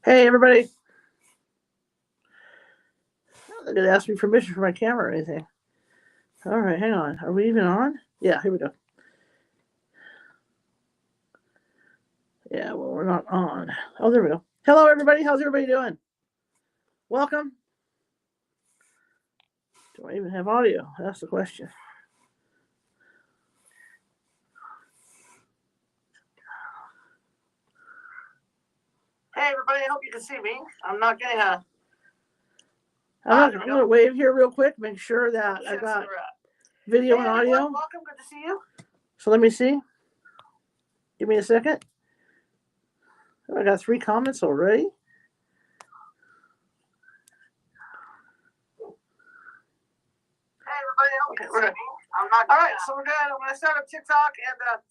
Hey, everybody. They're going to ask me permission for my camera or anything. All right, hang on. Are we even on? Yeah, here we go. Yeah, well, we're not on. Oh, there we go. Hello, everybody. How's everybody doing? Welcome. Do I even have audio? That's the question. Hey, everybody. I hope you can see me. I'm not getting a. I'm going to wave here real quick, make sure that I got video and audio. Welcome. Good to see you. So let me see. Give me a second. I got 3 comments already. Okay, we're good. All right, so we're good. I'm going to start up TikTok, and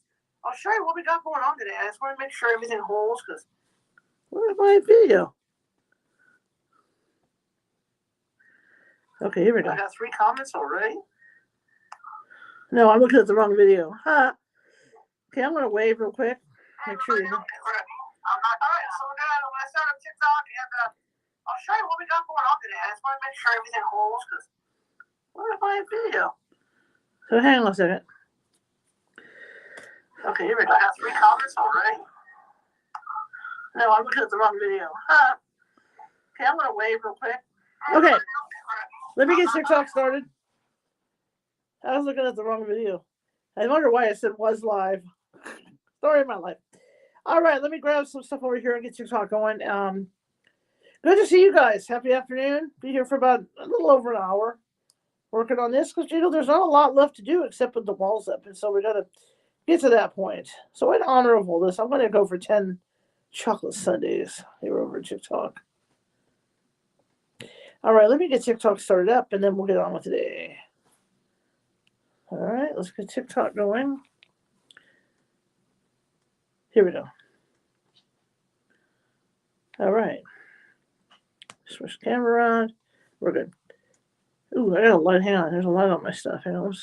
I'll show you what we got going on today. I just want to make sure everything holds, because where's my video? Okay, here we go. I got 3 comments already. No, I'm looking at the wrong video. Huh. Okay, I'm going to wave real quick. Make sure you. All right, so we're good. I'm going to start up TikTok, and I'll show you what we got going on today. I just want to make sure everything holds, because where's my video? So hang on a second. Okay, here we go. I got 3 comments already. No, I'm looking at the wrong video. Huh. Okay, I'm going to wave real quick. Okay, let me get TikTok started. I was looking at the wrong video. I wonder why I said was live. Story of my life. All right, let me grab some stuff over here and get TikTok going. Good to see you guys. Happy afternoon. Be here for about a little over an hour working on this, because there's not a lot left to do except put the walls up, and so we got to get to that point. So in honor of all this, I'm going to go for 10 chocolate sundaes here over TikTok. All right, let me get TikTok started up, and then we'll get on with today. All right, let's get TikTok going. Here we go. All right. Switch camera on. We're good. Ooh, I got a light. Hang on. There's a light on my stuff. Hang on.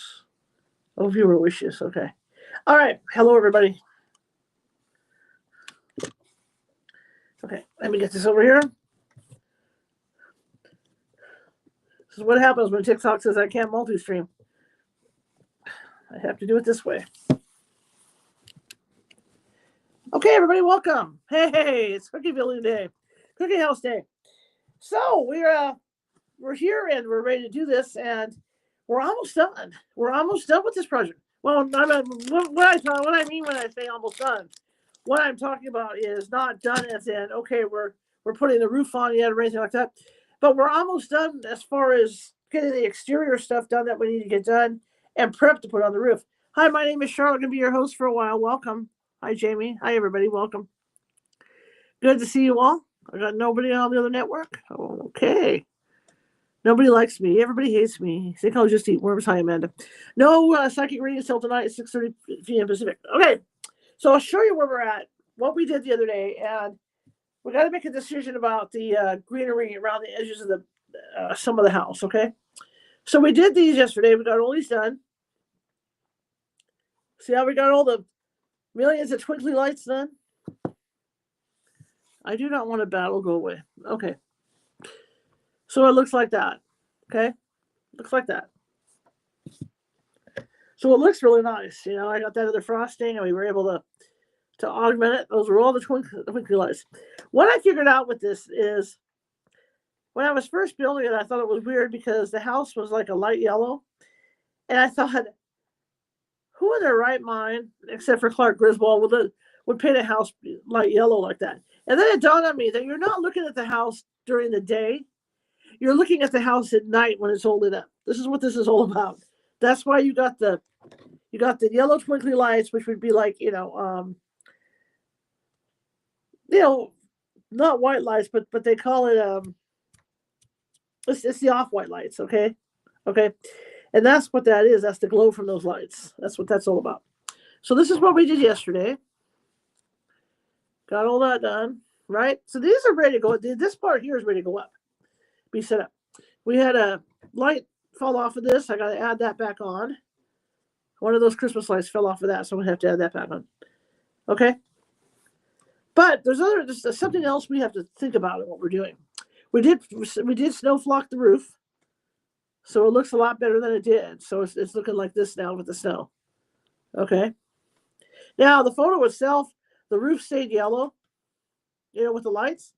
Oh, viewer wishes. Okay. All right. Hello, everybody. Okay. Let me get this over here. This is what happens when TikTok says I can't multi-stream. I have to do it this way. Okay, everybody, welcome. Hey, it's Cookie Building Day, Cookie House Day. So we're here and we're ready to do this, and we're almost done. We're almost done with this project. Well, what I mean when I say almost done, what I'm talking about is not done as in okay, we're putting the roof on yet or anything like that, but we're almost done as far as getting the exterior stuff done that we need to get done and prep to put on the roof. Hi, my name is Charlotte. I'm gonna be your host for a while. Welcome. Hi, Jamie. Hi, everybody. Welcome. Good to see you all. I got nobody on the other network. Okay. Nobody likes me. Everybody hates me. Think I'll just eat worms. Hi, Amanda. No psychic readings till tonight at 6:30 p.m. Pacific. Okay. So I'll show you where we're at, what we did the other day, and we got to make a decision about the greenery around the edges of the some of the house, okay? So we did these yesterday. We got all these done. See how we got all the millions of twinkly lights done? I do not want a battle go away. Okay. So it looks like that. Okay? Looks like that. So it looks really nice. I got that other frosting, and we were able to augment it. Those were all the twinkly lights. What I figured out with this is when I was first building it, I thought it was weird because the house was like a light yellow. And I thought, who in their right mind, except for Clark Griswold, would paint a house light yellow like that? And then it dawned on me that you're not looking at the house during the day. You're looking at the house at night when it's all lit up. This is what this is all about. That's why you got the yellow twinkly lights, which would be like, not white lights, but they call it it's the off-white lights, okay? Okay. And that's what that is. That's the glow from those lights. That's what that's all about. So this is what we did yesterday. Got all that done, right? So these are ready to go. This part here is ready to go up. Be set up. We had a light fall off of this. I got to add that back on. One of those Christmas lights fell off of that, so I'm going to have to add that back on. Okay? But there's something else we have to think about in what we're doing. We did snow flock the roof, so it looks a lot better than it did. So it's looking like this now with the snow. Okay. Now the photo itself, the roof stayed yellow, with the lights,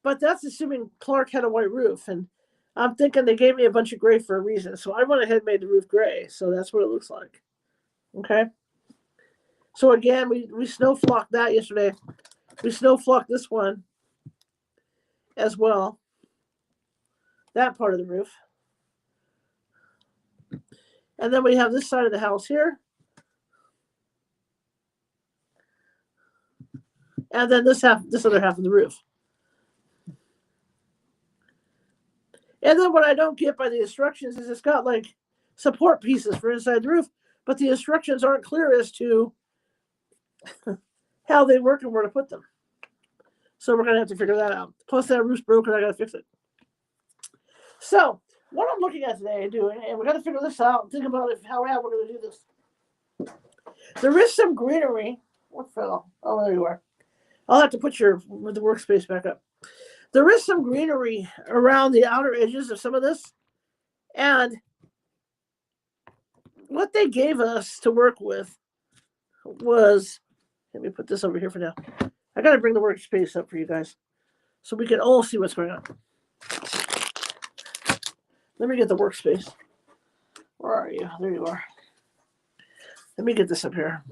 but that's assuming Clark had a white roof, and I'm thinking they gave me a bunch of gray for a reason. So I went ahead and made the roof gray. So that's what it looks like. Okay. So again, we snow flocked that yesterday. We snow flocked this one as well. That part of the roof. And then we have this side of the house here. And then this other half of the roof. And then what I don't get by the instructions is it's got like support pieces for inside the roof, but the instructions aren't clear as to how they work and where to put them. So we're going to have to figure that out. Plus that roof's broken, I got to fix it. So what I'm looking at today and doing, and we're going to figure this out and think about how we're going to do this. There is some greenery. What fell? Oh, there you are. I'll have to put the workspace back up. There is some greenery around the outer edges of some of this. And what they gave us to work with was, let me put this over here for now. I got to bring the workspace up for you guys so we can all see what's going on. Let me get the workspace. Where are you? There you are. Let me get this up here.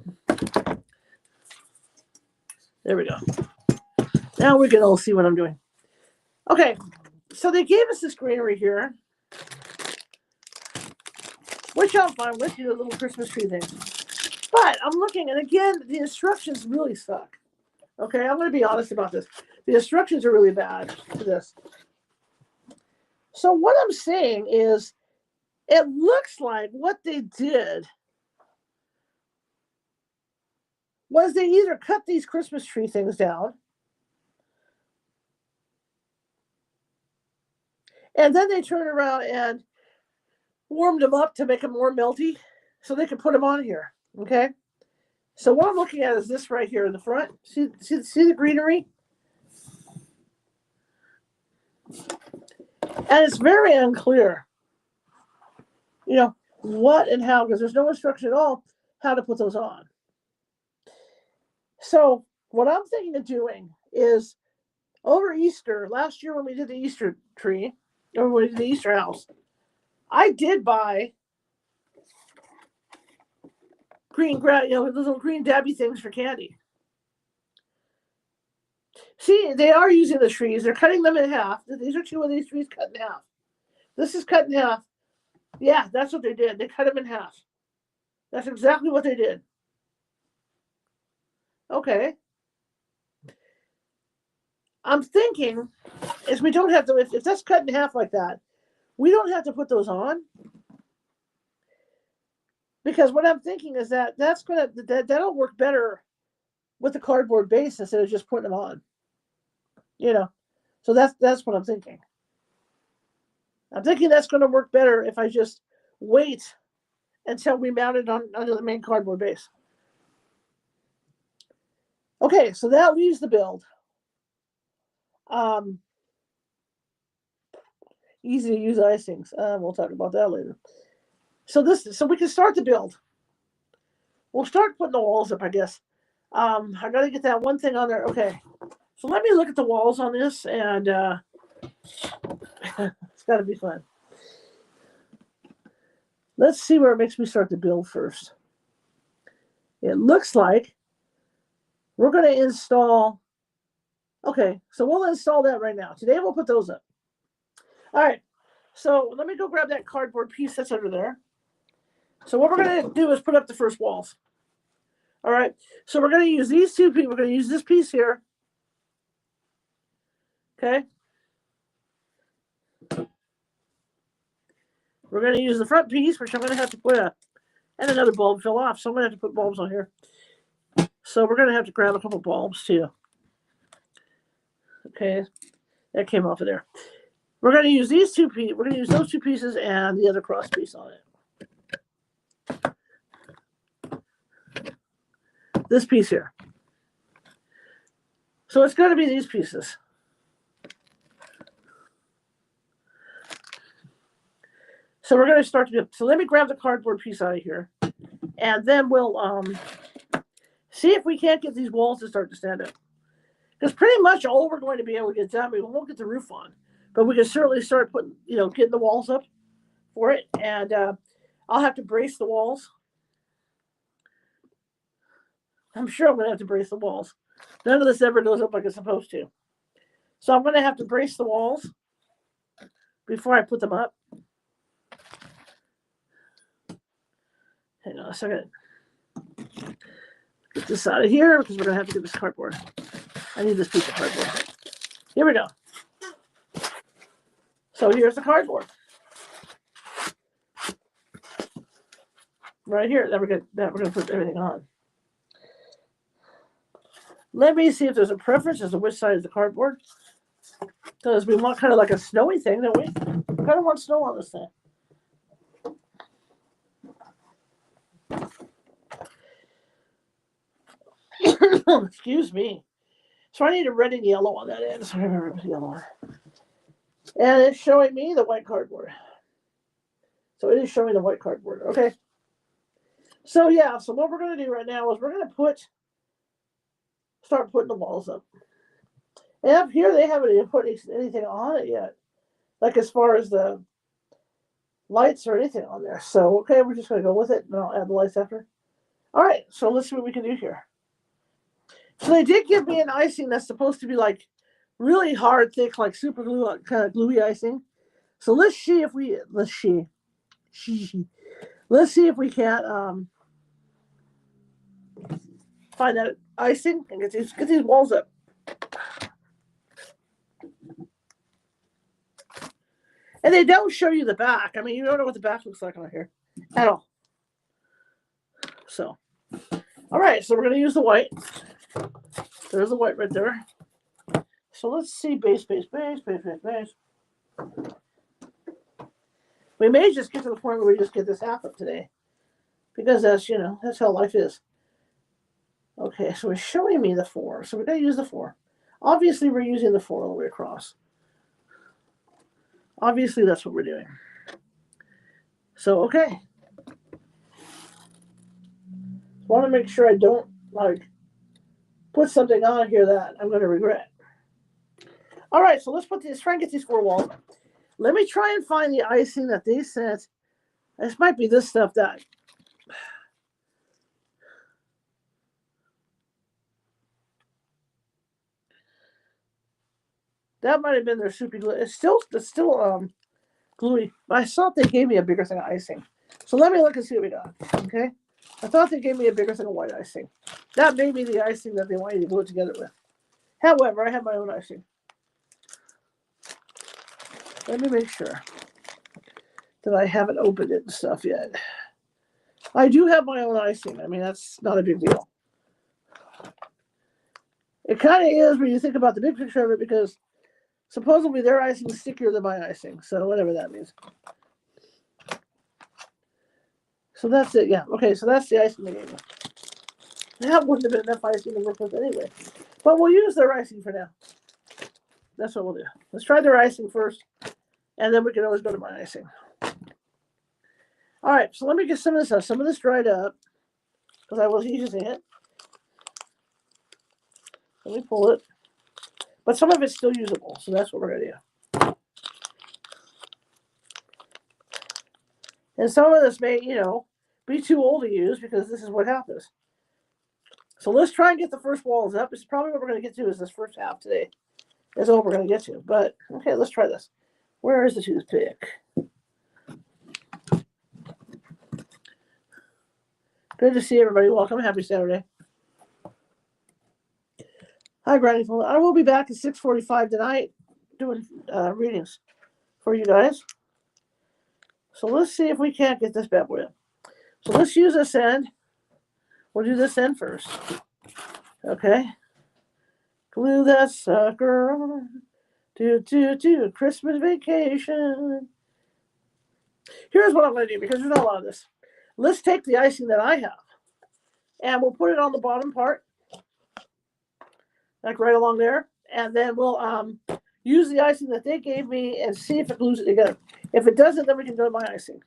There we go. Now we can all see what I'm doing. Okay, so they gave us this greenery here, which I'm fine with, the little Christmas tree thing. But I'm looking, and again, the instructions really suck. Okay, I'm going to be honest about this. The instructions are really bad to this. So what I'm saying is, it looks like what they did was they either cut these Christmas tree things down, and then they turned around and warmed them up to make them more melty so they could put them on here. Okay. So what I'm looking at is this right here in the front. See the greenery? And it's very unclear, what and how, because there's no instruction at all how to put those on. So what I'm thinking of doing is over Easter, last year when we did the Easter tree, or when we did the Easter house, I did buy green, those little green dabby things for candy. See, they are using the trees. They're cutting them in half. These are two of these trees cut in half. This is cut in half. Yeah, that's what they did. They cut them in half. That's exactly what they did. Okay. I'm thinking is we don't have to, if that's cut in half like that, we don't have to put those on. Because what I'm thinking is that'll work better with the cardboard base instead of just putting them on. So that's what I'm thinking. I'm thinking that's going to work better if I just wait until we mount it under the main cardboard base. Okay, so that leaves the build. Easy to use icings. We'll talk about that later. So we can start the build. We'll start putting the walls up, I guess. I got to get that one thing on there. Okay, so let me look at the walls on this, and it's got to be fun. Let's see where it makes me start the build first. It looks like we're going to install. Okay, so we'll install that right now. Today we'll put those up. All right, so let me go grab that cardboard piece that's under there. So what we're going to do is put up the first walls. All right, so we're going to use these two pieces. We're going to use this piece here. Okay. We're going to use the front piece, which I'm going to have to put and another bulb fell off, so I'm going to have to put bulbs on here. So we're going to have to grab a couple bulbs too. Okay, that came off of there. We're going to use these two pieces. We're going to use those two pieces and the other cross piece on it. This piece here. So it's going to be these pieces. So we're going to start to do. So let me grab the cardboard piece out of here, and then we'll see if we can't get these walls to start to stand up. Because pretty much all we're going to be able to get done, we won't get the roof on, but we can certainly start putting, getting the walls up for it. And I'll have to brace the walls. I'm sure I'm going to have to brace the walls. None of this ever goes up like it's supposed to. So I'm going to have to brace the walls before I put them up. Hang on a second. Get this out of here because we're going to have to get this cardboard. I need this piece of cardboard. Here we go. So here's the cardboard. Right here. That we're going to put everything on. Let me see if there's a preference as to which side is the cardboard. Because we want kind of like a snowy thing, don't we? We kind of want snow on this thing. Excuse me. So I need a red and yellow on that end. So I remember it was yellow. And it's showing me the white cardboard. So it is showing the white cardboard. Okay. So yeah, so what we're going to do right now is we're going to start putting the walls up. And up here they haven't even put anything on it yet. Like as far as the lights or anything on there. So okay, we're just going to go with it and I'll add the lights after. All right, so let's see what we can do here. So they did give me an icing that's supposed to be like really hard, thick, like super glue, kind of gluey icing. So let's see if we can't find that icing and get these walls up. And they don't show you the back. I mean, you don't know what the back looks like on here at all. So, all right, so we're going to use the white. There's the white right there. So let's see, base. We may just get to the point where we just get this half up today. Because that's how life is. Okay, so it's showing me the 4. So we're going to use the 4. Obviously, we're using the 4 all the way across. Obviously, that's what we're doing. So, okay. Want to make sure I don't, put something on here that I'm going to regret. All right, so let's try and get these 4 walls. Let me try and find the icing that they sent. This might be this stuff that... That might have been their soupy glue. It's still gluey. But I thought they gave me a bigger thing of icing. So let me look and see what we got. Okay? I thought they gave me a bigger thing of white icing. That may be the icing that they want you to glue it together with. However, I have my own icing. Let me make sure that I haven't opened it and stuff yet. I do have my own icing. I mean, that's not a big deal. It kind of is when you think about the big picture of it because supposedly their icing is stickier than my icing. So whatever that means. So that's it. Yeah. Okay. So that's the icing they gave me. That wouldn't have been enough icing to work with anyway. But we'll use their icing for now. That's what we'll do. Let's try their icing first. And then we can always go to my icing. All right. So let me get some of this up. Some of this dried up. Because I was using it. Let me pull it. But some of it's still usable. So that's what we're going to do. And some of this may, be too old to use because this is what happens. So let's try and get the first walls up. It's probably what we're going to get to is this first half today. That's all we're going to get to. But, okay, let's try this. Where is the toothpick? Good to see everybody. Welcome. Happy Saturday. Hi, Granny. I will be back at 6:45 tonight doing readings for you guys. So let's see if we can't get this bad boy up. So let's use this end. We'll do this end first. Okay. Glue that sucker on. Do Christmas vacation. Here's what I'm going to do because there's not a lot of this. Let's take the icing that I have and we'll put it on the bottom part. like right along there, and then we'll use the icing that they gave me and see if it glues it together. If it doesn't, then we can do my icing.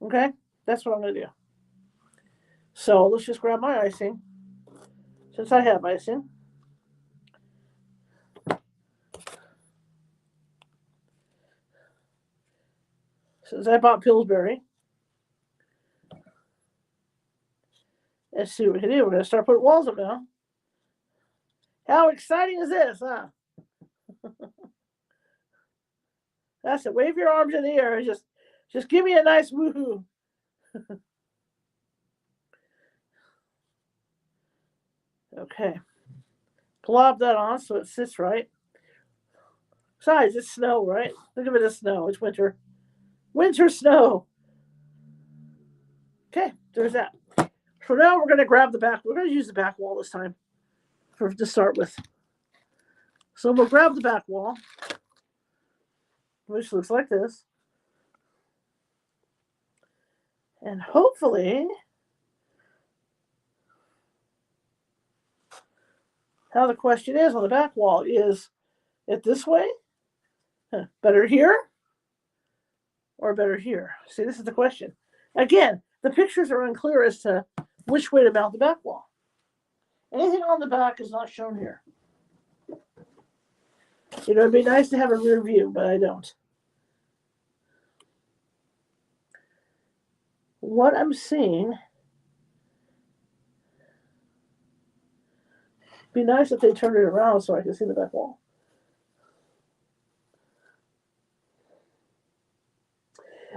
Okay, that's what I'm gonna do. So let's just grab my icing, since I have icing. Since I bought Pillsbury. Let's see what we can do. We're going to start putting walls up now. How exciting is this, huh? That's it. Wave your arms in the air and just give me a nice woohoo. Okay. Plop that on so it sits right. Besides, it's snow, right? Think of it as snow. It's winter. Winter snow. Okay, there's that. So now we're going to grab the back. We're going to use the back wall this time to start with. So we'll grab the back wall, which looks like this. And hopefully, now the question is on the back wall, is it this way? Better here or better here? See, this is the question. Again, the pictures are unclear as to which way to mount the back wall. Anything on the back is not shown here. You know, it'd be nice to have a rear view, but I don't. What I'm seeing, be nice if they turned it around so I can see the back wall.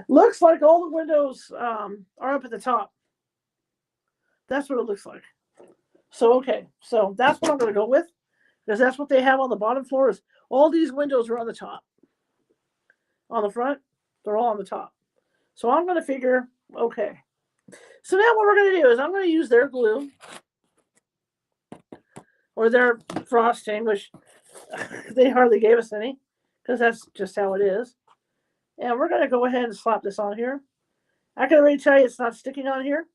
Looks like all the windows are up at the top. That's what it looks like. So, okay. So that's what I'm going to go with, because that's what they have on the bottom floor. Is all these windows are on the top. On the front, they're all on the top. So I'm going to figure, okay. So now what we're going to do is I'm going to use their glue or their frosting, which they hardly gave us any, because that's just how it is. And we're going to go ahead and slap this on here. I can already tell you it's not sticking on here.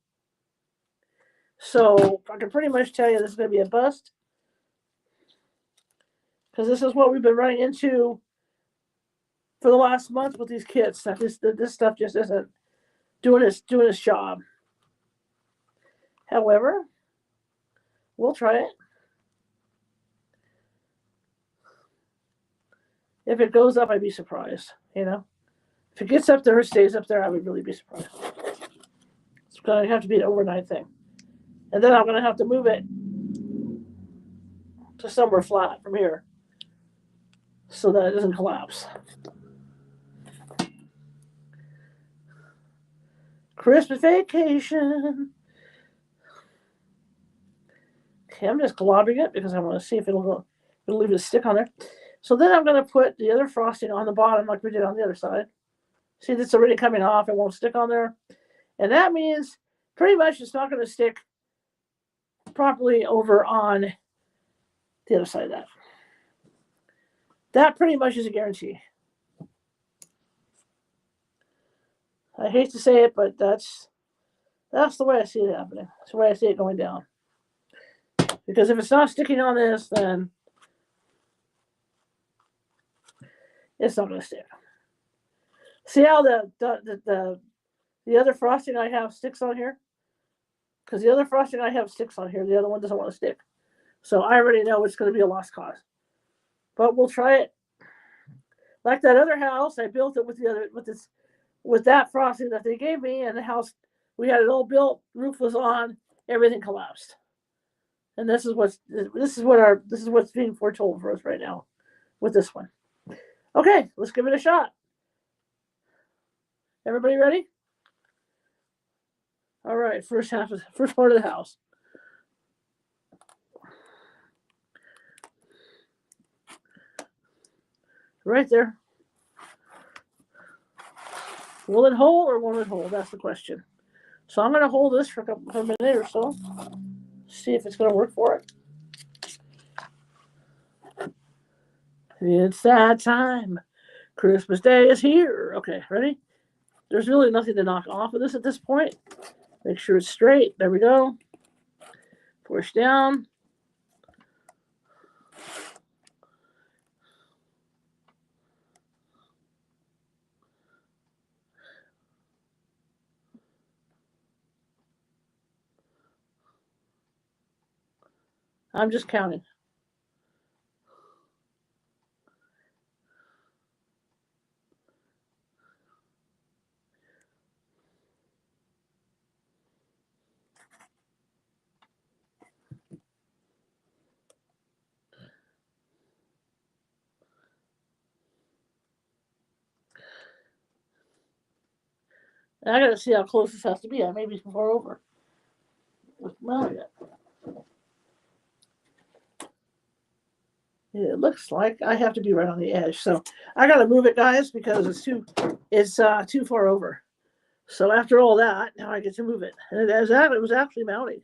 So I can pretty much tell you this is going to be a bust, because this is what we've been running into for the last month with these kits. That this stuff just isn't doing its job. However, we'll try it. If it goes up, I'd be surprised. You know, if it gets up there or stays up there, I would really be surprised. It's going to have to be an overnight thing. And then I'm going to have to move it to somewhere flat from here so that it doesn't collapse. Christmas vacation. Okay, I'm just globbing it because I want to see if it'll leave a stick on there. So then I'm going to put the other frosting on the bottom like we did on the other side. See, that's already coming off. It won't stick on there. And that means pretty much it's not going to stick properly over on the other side of that. That pretty much is a guarantee. I hate to say it, but that's the way I see it happening. That's the way I see it going down. Because if it's not sticking on this, then it's not going to stick. See how the other frosting I have sticks on here? Because the other frosting I have sticks on here. The other one doesn't want to stick. So I already know it's going to be a lost cause. But we'll try it. Like that other house, I built it with that frosting that they gave me, and the house, we had it all built, roof was on, everything collapsed. And this is what's being foretold for us right now with this one. Okay, let's give it a shot. Everybody ready? All right, first part of the house. Right there. Will it hold or won't it hold? That's the question. So I'm going to hold this for a minute or so. See if it's going to work for it. It's that time. Christmas Day is here. Okay, ready? There's really nothing to knock off of this at this point. Make sure it's straight. There we go. Push down. I'm just counting. And I got to see how close this has to be. I may be far over. Well, it looks like I have to be right on the edge. So I got to move it, guys, because it's too far over. So after all that, now I get to move it. And it was actually mounting.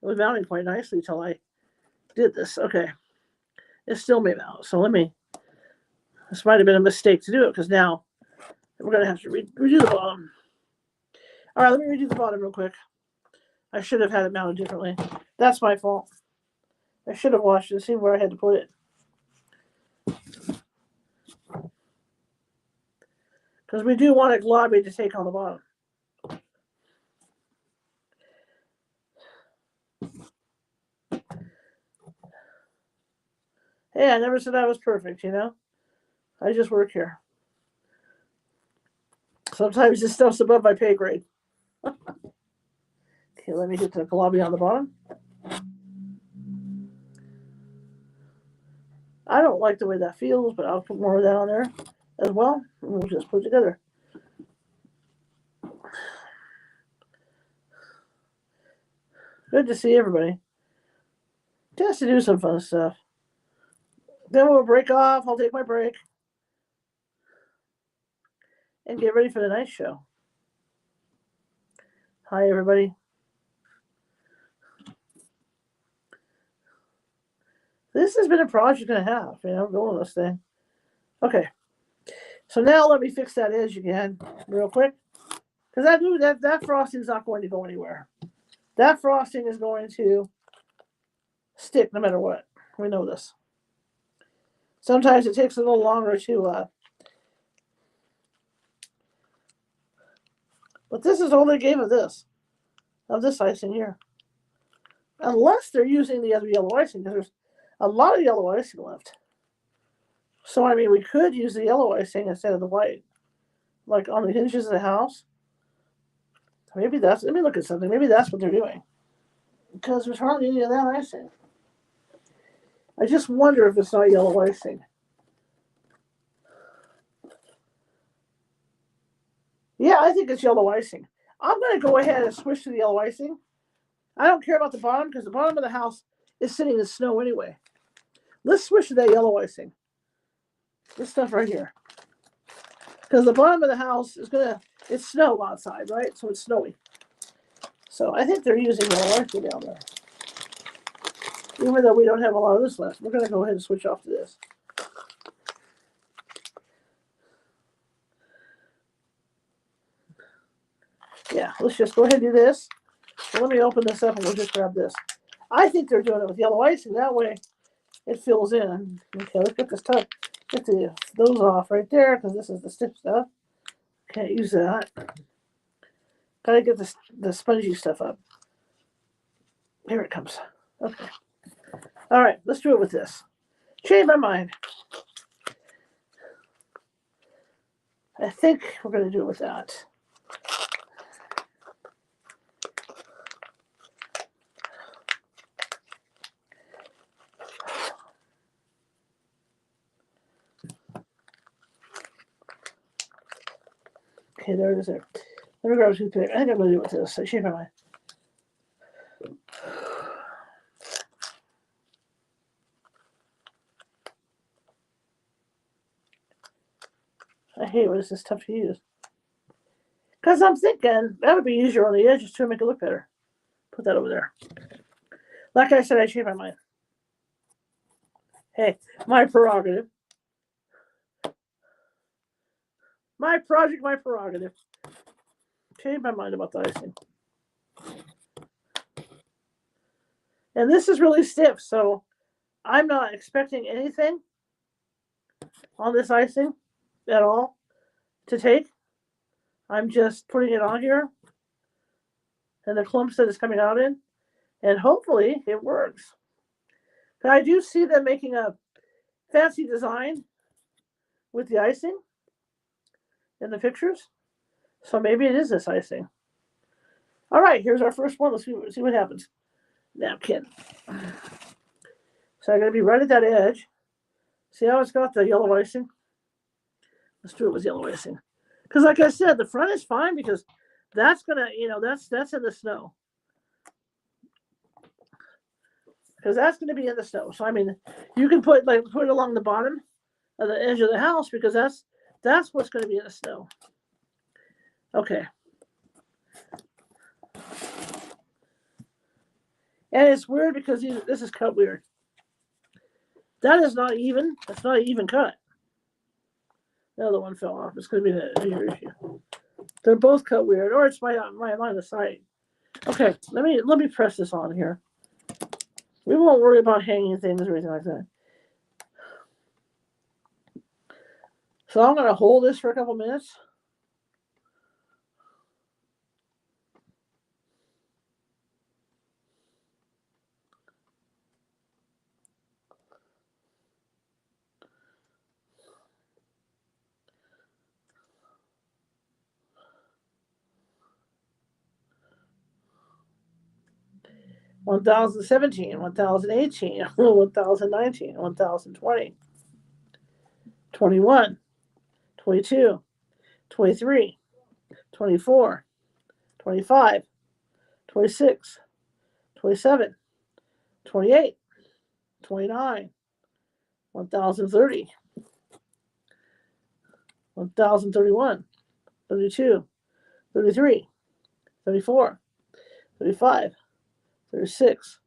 It was mounting quite nicely till I did this. Okay. It still may mount. So this might have been a mistake to do it because now we're going to have to redo the bottom. All right, let me redo the bottom real quick. I should have had it mounted differently. That's my fault. I should have watched it and seen where I had to put it. Because we do want a globbie to take on the bottom. Hey, I never said I was perfect, you know? I just work here. Sometimes this stuff's above my pay grade. Okay, let me get the globbie on the bottom. I don't like the way that feels, but I'll put more of that on there as well. And we'll just put it together. Good to see everybody. Just to do some fun stuff. Then we'll break off. I'll take my break. And get ready for the night show. Hi, everybody. This has been a project and a half, building this thing. Okay. So now let me fix that edge again real quick. Because that frosting is not going to go anywhere. That frosting is going to stick no matter what. We know this. Sometimes it takes a little longer to but this is all they gave of this icing here. Unless they're using the other yellow icing, because there's a lot of yellow icing left. So, I mean, we could use the yellow icing instead of the white. Like on the hinges of the house. Maybe let me look at something. Maybe that's what they're doing. Because there's hardly any of that icing. I just wonder if it's not yellow icing. Yeah, I think it's yellow icing. I'm going to go ahead and switch to the yellow icing. I don't care about the bottom because the bottom of the house is sitting in snow anyway. Let's switch to that yellow icing. This stuff right here. Because the bottom of the house it's snow outside, right? So it's snowy. So I think they're using yellow icing down there. Even though we don't have a lot of this left, we're going to go ahead and switch off to this. Yeah, let's just go ahead and do this. So let me open this up and we'll just grab this. I think they're doing it with yellow icing. That way it fills in. Okay, let's get this tuck. Get those off right there because this is the stiff stuff. Can't use that. Gotta get the spongy stuff up. Here it comes. Okay. All right, let's do it with this. Change my mind. I think we're going to do it with that. Okay, there it is there. Let me grab a toothpick. I think I'm going to do it with this. I changed my mind. I hate when it's this tough to use. Because I'm thinking that would be easier on the edges to make it look better. Put that over there. Like I said, I changed my mind. Hey, my prerogative. My project, my prerogative. Changed my mind about the icing. And this is really stiff, so I'm not expecting anything on this icing at all to take. I'm just putting it on here and the clumps that it's coming out in, and hopefully it works. But I do see them making a fancy design with the icing in the pictures. So maybe it is this icing. All right, here's our first one. Let's see what happens. Napkin. So I'm going to be right at that edge. See how it's got the yellow icing? Let's do it with yellow icing. Because like I said, the front is fine because that's going to, that's in the snow. Because that's going to be in the snow. So, I mean, you can put it along the bottom of the edge of the house because that's what's going to be in the snow. Okay. And it's weird because this is cut weird. That is not even. That's not an even cut. The other one fell off. It's going to be the issue. They're both cut weird, or it's my line of sight. Okay, let me press this on here. We won't worry about hanging things or anything like that. So I'm going to hold this for a couple minutes. One 1017, 1018, 1019, 1020, 21, 22, 23, 24, 25, 26, 27, 28, 29, 1030, 1031, 32, 33, 34, 35, 36,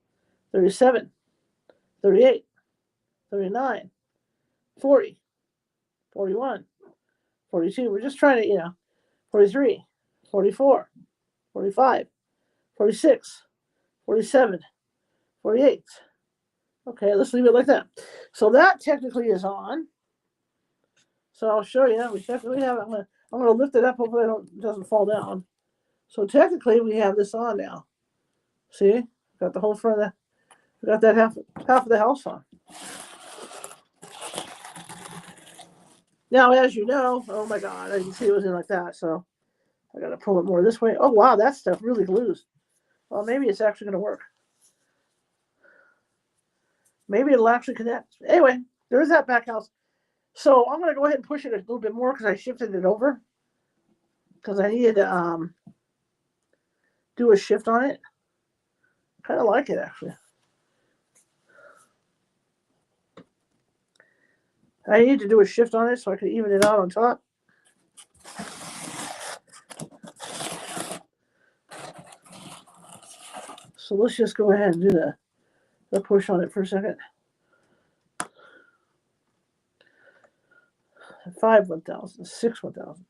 37, 38, 39, 40, 41, 42. We're just trying to, 43, 44, 45, 46, 47, 48. Okay, let's leave it like that. So that technically is on. So I'll show you. We technically have it. I'm going to lift it up. Hopefully it doesn't fall down. So technically we have this on now. See? Got the whole front of we got that half of the house on. Now, as you know, oh my God, I didn't see it was in like that. So I got to pull it more this way. Oh, wow, that stuff really glues. Well, maybe it's actually going to work. Maybe it'll actually connect. Anyway, there's that back house. So I'm going to go ahead and push it a little bit more because I shifted it over. Because I needed to do a shift on it. Kind of like it, actually. I need to do a shift on it so I can even it out on top. So let's just go ahead and do the push on it for a second. 5 1000, 6 1000,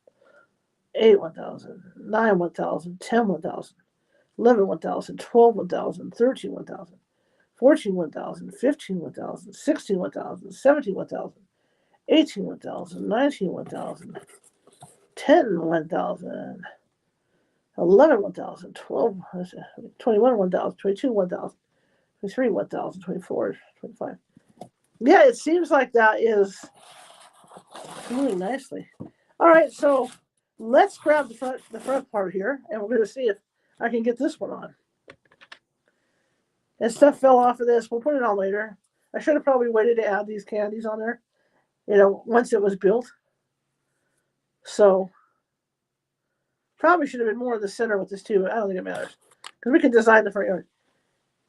8 1000, 9 1000, 10 1000, 11 1000, 12 1000, 13 1000, 14 1000, 15 1000, 16 1000, 17 1000, 18 1000, 19 1000, 10 1000, 11 1000, 12, 21 1000, 22 1000, 23 1000, 24, 25. Yeah, it seems like that is really nicely. All right, so let's grab the front part here, and we're going to see if I can get this one on. And stuff fell off of this. We'll put it on later. I should have probably waited to add these candies on there, once it was built. So probably should have been more in the center with this too, but I don't think it matters because we can design the front yard.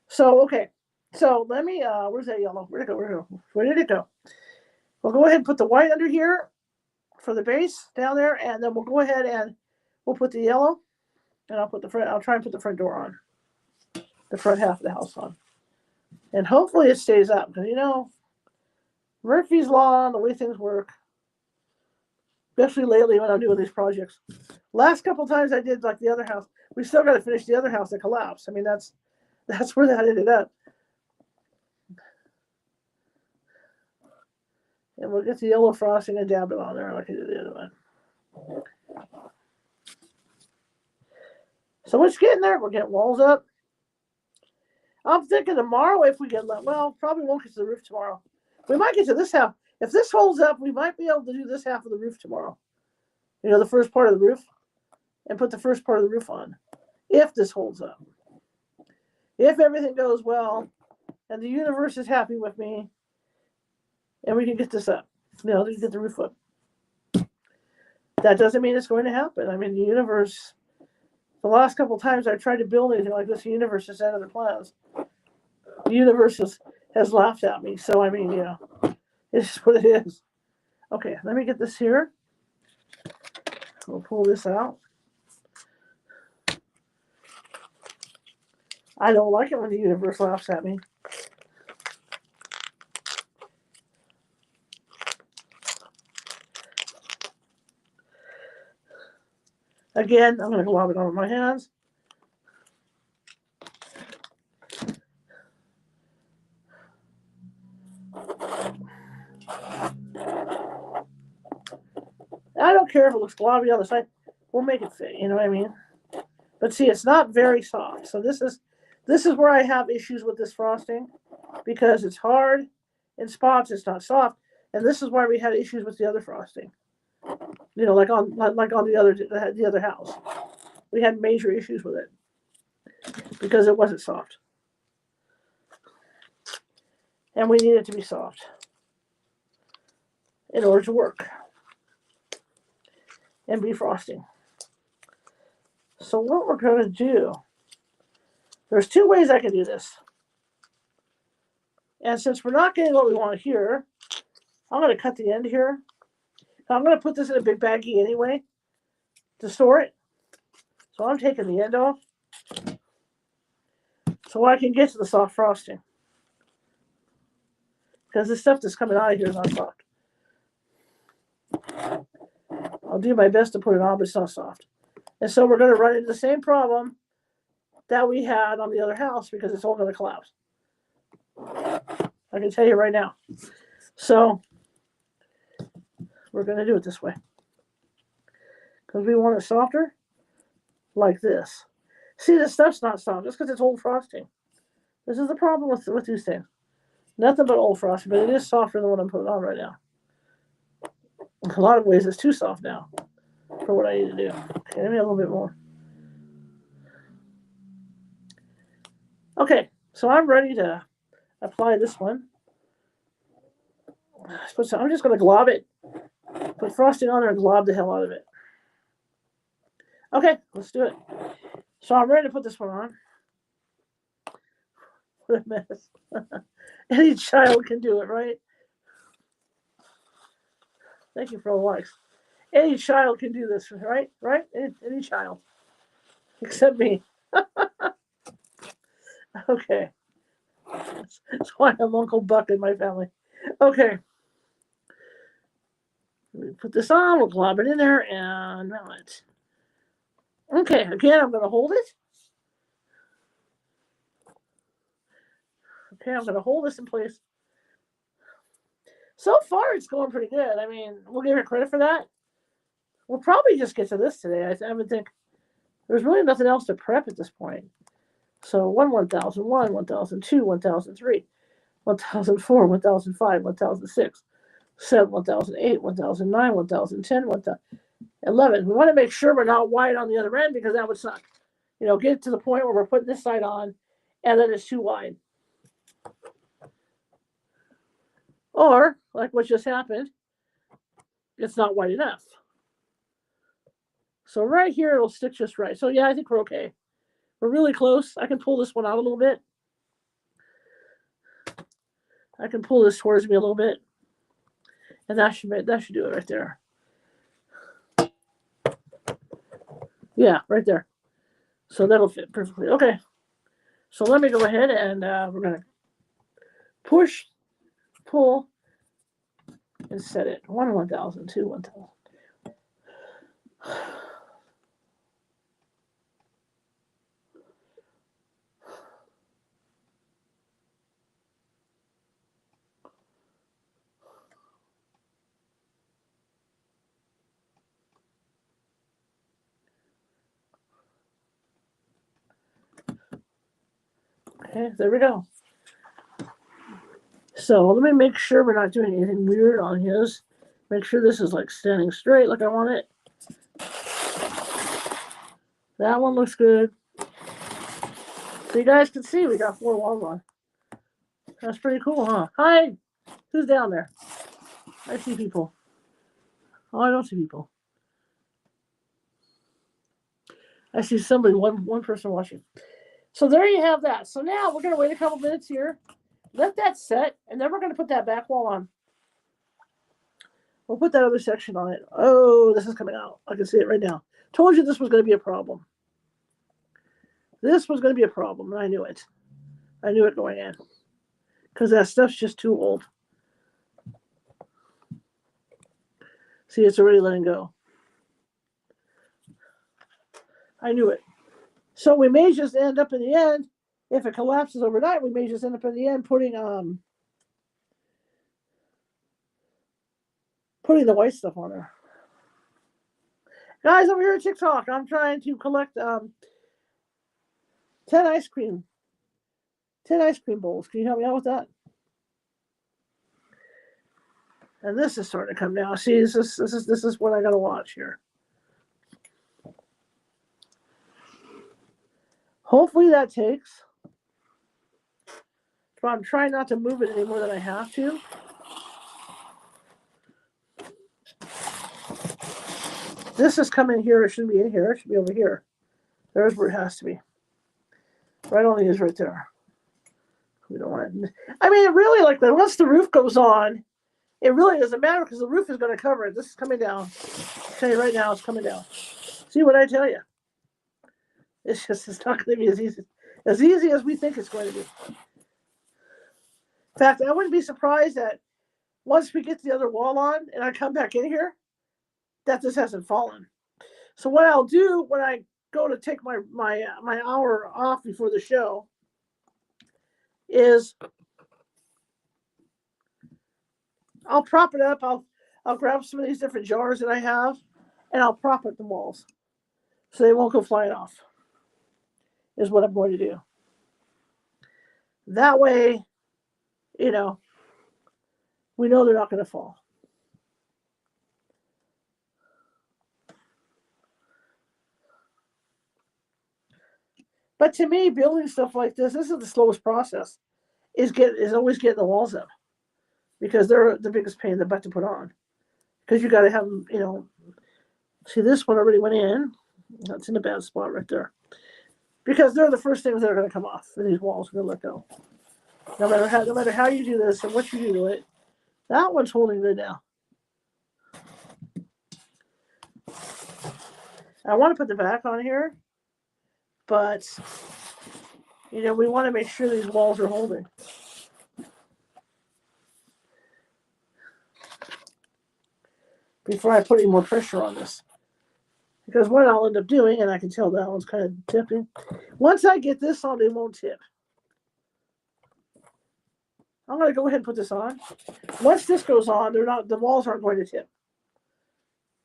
So, okay. So let me, where's that yellow? Where'd it go? Where did it go? We'll go ahead and put the white under here for the base down there, and then we'll go ahead and we'll put the yellow, and I'll try and put the front door on, the front half of the house on. And hopefully it stays up, because Murphy's Law, the way things work, especially lately when I'm doing these projects. Last couple times I did like the other house, we still got to finish the other house that collapsed. I mean, that's where that ended up. And we'll get the yellow frosting and dab it on there like I did the other one. So it's getting there. We're getting walls up. I'm thinking tomorrow if we get well, probably won't get to the roof tomorrow. We might get to this half. If this holds up, we might be able to do this half of the roof tomorrow. You know, the first part of the roof, and put the first part of the roof on. If this holds up. If everything goes well, and the universe is happy with me, and we can get this up. You know, we can get the roof up. That doesn't mean it's going to happen. I mean, the universe, the last couple of times I tried to build anything like this, the universe has had other plans. The universe has laughed at me. So, I mean, you know, it's what it is. Okay, let me get this here. We'll pull this out. I don't like it when the universe laughs at me. Again, I'm going to glob it on with my hands. I don't care if it looks globby on the side. We'll make it fit, you know what I mean? But see, it's not very soft. So this is where I have issues with this frosting because it's hard in spots, it's not soft. And this is why we had issues with the other frosting. You know, like on the other house. We had major issues with it because it wasn't soft. And we need it to be soft in order to work and be frosting. So what we're going to do, there's two ways I can do this. And since we're not getting what we want here, I'm going to cut the end here. I'm going to put this in a big baggie anyway to store it. So I'm taking the end off so I can get to the soft frosting. Because the stuff that's coming out of here is not soft. I'll do my best to put it on, but it's not soft. And so we're going to run into the same problem that we had on the other house because it's all going to collapse. I can tell you right now. So we're going to do it this way. Because we want it softer, like this. See, this stuff's not soft just because it's old frosting. This is the problem with these things. Nothing but old frosting, but it is softer than what I'm putting on right now. In a lot of ways, it's too soft now for what I need to do. Okay, let me a little bit more. Okay, so I'm ready to apply this one. So I'm just going to glob it, put frosting on there and glob the hell out of it. Okay, let's do it. So I'm ready to put this one on. What a mess. Any child can do it, right? Thank you for all the likes. Any child can do this, right? Right? Any child. Except me. Okay. That's why I'm Uncle Buck in my family. Okay. Put this on, we'll glob it in there, and now it. Okay, again, I'm going to hold it. Okay, I'm going to hold this in place. So far, it's going pretty good. I mean, we'll give her credit for that. We'll probably just get to this today. I would think there's really nothing else to prep at this point. So 1001, 1002, 1003, 1004, 1005, 1006, 7, 1008, 1009, 1010, 1011. We want to make sure we're not wide on the other end because that would suck. You know, get to the point where we're putting this side on and then it's too wide. Or, like what just happened, it's not wide enough. So right here, it'll stick just right. So yeah, I think we're okay. We're really close. I can pull this one out a little bit. I can pull this towards me a little bit. And that should do it right there. Yeah, right there. So that'll fit perfectly. Okay. So let me go ahead and we're going to push, pull, and set it. 1, 1000, 2, 1000. Okay, there we go. So let me make sure we're not doing anything weird on his. Make sure this is like standing straight like I want it. That one looks good. So you guys can see we got 4 walls on. That's pretty cool, huh? Hi! Who's down there? I see people. Oh, I don't see people. I see somebody, one person watching. So there you have that. So now we're going to wait a couple minutes here. Let that set, and then we're going to put that back wall on. We'll put that other section on it. Oh, this is coming out. I can see it right now. Told you this was going to be a problem. This was going to be a problem, and I knew it. I knew it going in. Because that stuff's just too old. See, it's already letting go. I knew it. So we may just end up in the end, if it collapses overnight, we may just end up in the end putting the white stuff on there. Guys, over here at TikTok, I'm trying to collect 10 ice cream bowls. Can you help me out with that? And this is starting to come down. See, this is what I gotta watch here. Hopefully that takes. But I'm trying not to move it any more than I have to. This is coming here. It shouldn't be in here. It should be over here. There's where it has to be. Right on the is right there. We don't want it. I mean, it really, like, once the roof goes on, it really doesn't matter because the roof is going to cover it. This is coming down. I'll tell you right now, it's coming down. See what I tell you? It's not going to be as easy as we think it's going to be. In fact, I wouldn't be surprised that once we get the other wall on and I come back in here, that this hasn't fallen. So what I'll do when I go to take my hour off before the show is I'll prop it up. I'll grab some of these different jars that I have, and I'll prop up the walls so they won't go flying off. Is what I'm going to do. That way, we know they're not going to fall. But to me, building stuff like this is the slowest process. Is always getting the walls up, because they're the biggest pain in the butt to put on. Because you got to have them, See, this one already went in. That's in a bad spot right there. Because they're the first things that are going to come off. And these walls are going to let go. No matter how you do this and what you do to it, that one's holding good now. I want to put the back on here, but we want to make sure these walls are holding. Before I put any more pressure on this. Because what I'll end up doing, and I can tell that one's kind of tipping. Once I get this on, it won't tip. I'm going to go ahead and put this on. Once this goes on, the walls aren't going to tip.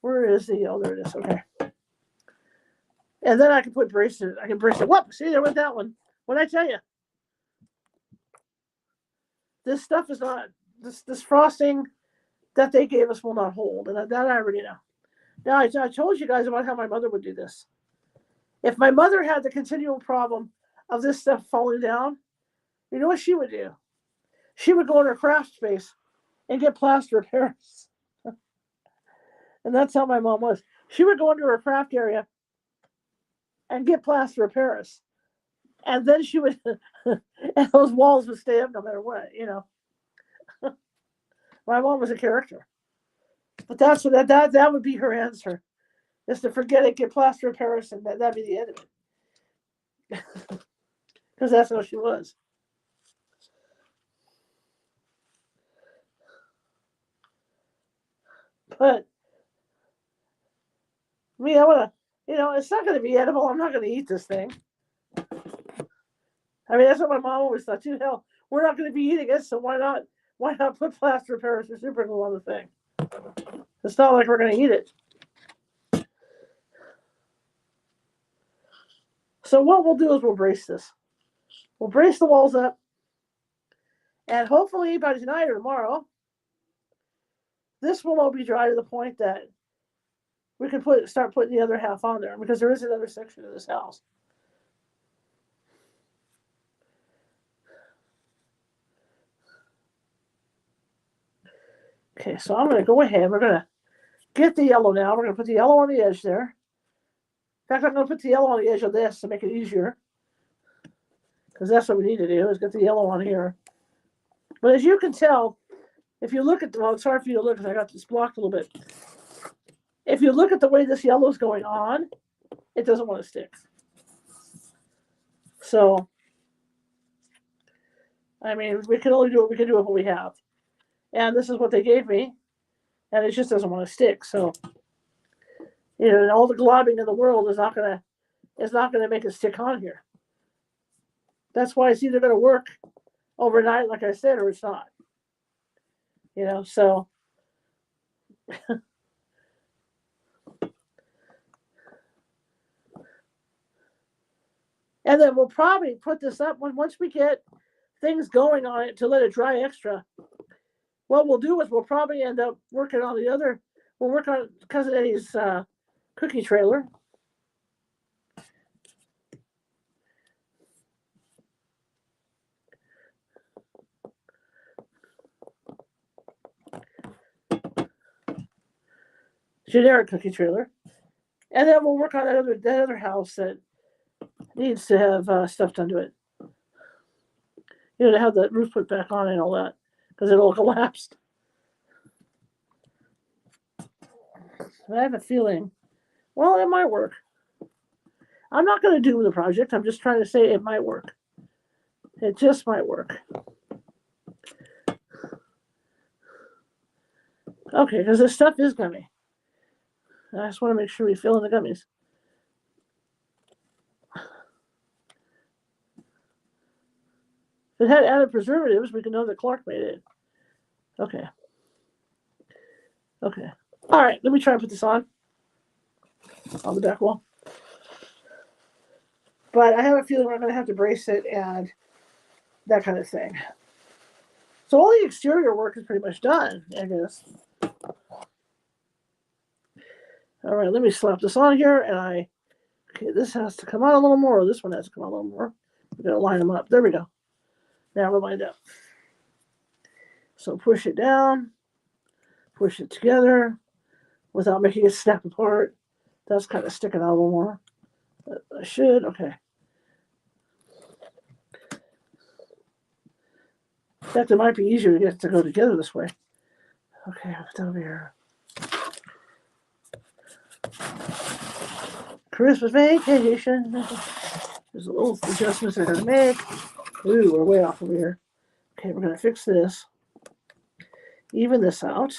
Where is oh, there it is. Okay. And then I can put braces. I can brace it. Whoop! See, there went that one. What'd I tell you? This stuff is not, this frosting that they gave us will not hold. And that I already know. Now, I told you guys about how my mother would do this. If my mother had the continual problem of this stuff falling down, you know what she would do? She would go in her craft space and get plaster of Paris. And that's how my mom was. She would go into her craft area and get plaster of Paris. And then she would, and those walls would stay up no matter what, My mom was a character. But that's what that would be her answer. Is to forget it, get plaster of Paris, and that'd be the end of it. Because that's how she was. But I want to, it's not going to be edible. I'm not going to eat this thing. I mean, that's what my mom always thought too. Hell, we're not going to be eating it, so why not put plaster of Paris or super glue on the thing? It's not like we're going to eat it. So what we'll do is we'll brace this. We'll brace the walls up, and hopefully by tonight or tomorrow, this will all be dry to the point that we can start putting the other half on there, because there is another section of this house. Okay, so I'm going to go ahead. We're going to get the yellow now. We're going to put the yellow on the edge there. In fact, I'm going to put the yellow on the edge of this to make it easier, because that's what we need to do, is get the yellow on here. But as you can tell, if you look at well, it's hard for you to look because I got this blocked a little bit. If you look at the way this yellow is going on, it doesn't want to stick. So, I mean, we can only do what we can do with what we have. And this is what they gave me, and it just doesn't want to stick. So, you know, and all the globbing in the world is not gonna make it stick on here. That's why it's either gonna work overnight, like I said, or it's not. You know, so and then we'll probably put this up once we get things going on it to let it dry extra. What we'll do is we'll probably end up working on the other. We'll work on Cousin Eddie's cookie trailer. Generic cookie trailer. And then we'll work on that other house that needs to have stuff done to it. You know, to have the roof put back on and all that, because it'll collapse. I have a feeling, well, it might work. I'm not going to do the project. I'm just trying to say it might work. It just might work. Okay, because this stuff is gummy. I just want to make sure we fill in the gummies. If it had added preservatives, we could know that Clark made it. Okay. Okay. All right, let me try and put this on the back wall. But I have a feeling we're going to have to brace it and that kind of thing. So all the exterior work is pretty much done, I guess. All right, let me slap this on here, and okay, this has to come out a little more, or this one has to come out a little more. We're going to line them up. There we go. Now we're lined up. So push it down, push it together without making it snap apart. That's kind of sticking out a little more. But I should, okay. In fact, it might be easier to get it to go together this way. Okay, it's over here. Christmas vacation. There's a little adjustments I gotta make. Ooh, we're way off over here. Okay, we're gonna fix this. Even this out.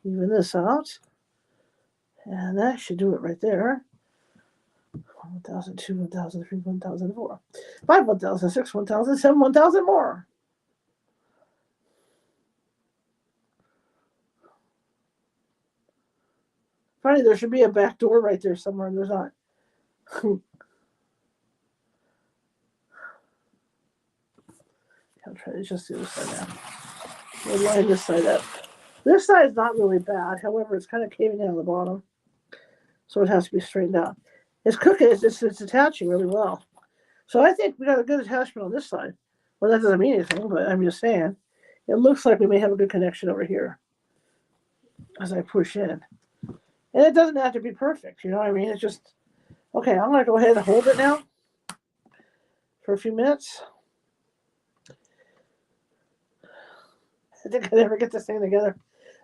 Even this out. And that should do it right there. 1,002, 1,003, 1,004. 5, 1,006, 1,007, 1,000 more. Funny, there should be a back door right there somewhere, and there's not. I'll try to just do this side now. We'll line this side up. This side is not really bad. However, it's kind of caving in on the bottom, so it has to be straightened out. It's cooking. It's attaching really well. So I think we got a good attachment on this side. Well, that doesn't mean anything, but I'm just saying. It looks like we may have a good connection over here as I push in. And it doesn't have to be perfect, you know what I mean? It's just, okay, I'm going to go ahead and hold it now for a few minutes. I think I never get this thing together.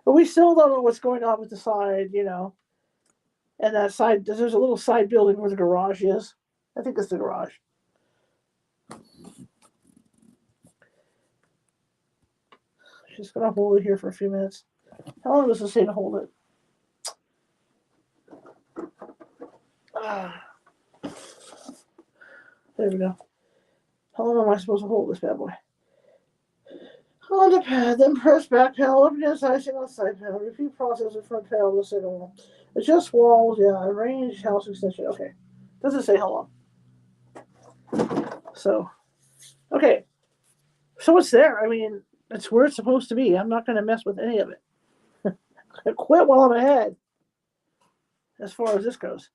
But we still don't know what's going on with the side, you know. And that side, there's a little side building where the garage is. I think it's the garage. Just going to hold it here for a few minutes. How long does it say to hold it? There we go. How long am I supposed to hold this bad boy? On the pad, then press back panel, open inside single side panel, repeat process with front panel, the second wall. Adjust walls, yeah, arrange house extension. Okay. Doesn't say how long. So Okay, so it's there. I mean, it's where it's supposed to be. I'm not going to mess with any of it. I quit while I'm ahead as far as this goes.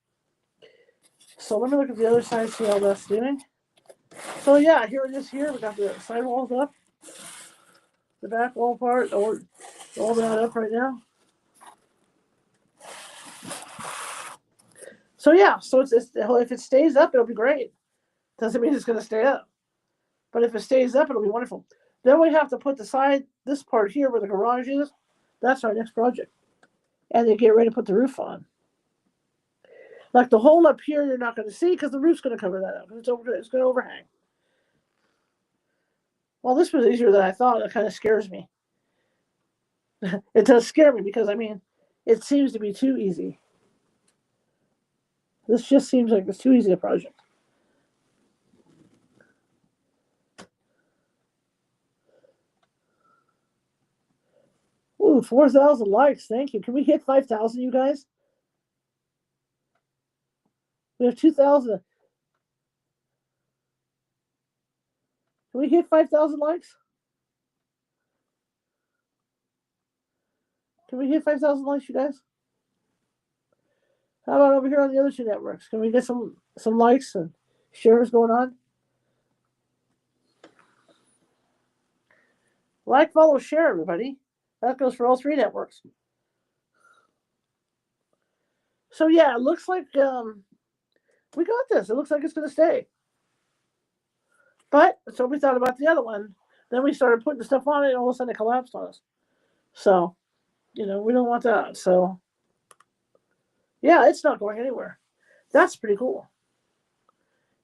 So let me look at the other side, see how that's doing. So yeah, here it is here. We got the side walls up. The back wall part, all that up right now. So yeah, so it's if it stays up, it'll be great. Doesn't mean it's going to stay up, but if it stays up, it'll be wonderful. Then we have to put the side, this part here where the garage is. That's our next project, and then get ready to put the roof on. Like the hole up here, you're not going to see because the roof's going to cover that up. It's going to overhang. Well, this was easier than I thought. It kind of scares me. It does scare me because I mean, it seems to be too easy. This just seems like it's too easy a project. Ooh, 4,000 likes. Thank you. Can we hit 5,000, you guys? We have 2,000. Can we hit 5,000 likes? Can we hit 5,000 likes, you guys? How about over here on the other two networks? Can we get some likes and shares going on? Like, follow, share, everybody. That goes for all three networks. So yeah, it looks like we got this. It looks like it's going to stay. But so we thought about the other one. Then we started putting the stuff on it, and all of a sudden it collapsed on us. So, we don't want that. So, yeah, it's not going anywhere. That's pretty cool.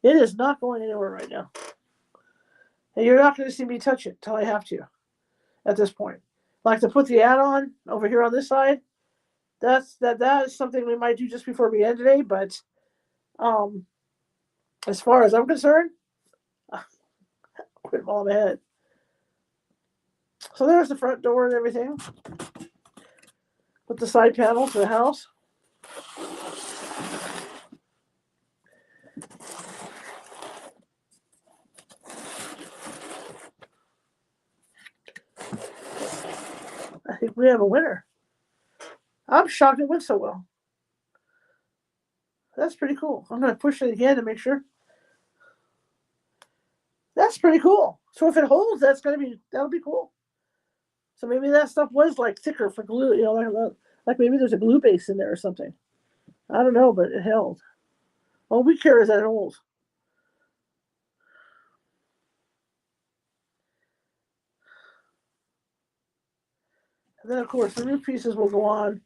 It is not going anywhere right now. And you're not going to see me touch it till I have to at this point. Like to put the add-on over here on this side, that is something we might do just before we end today. But as far as I'm concerned, quit while I'm ahead. So there's the front door and everything. With the side panel to the house. I think we have a winner. I'm shocked it went so well. That's pretty cool. I'm going to push it again to make sure. That's pretty cool. So if it holds, that'll be cool. So maybe that stuff was like thicker for glue, like maybe there's a glue base in there or something. I don't know, but it held. All we care is that it holds. And then of course the roof pieces will go on.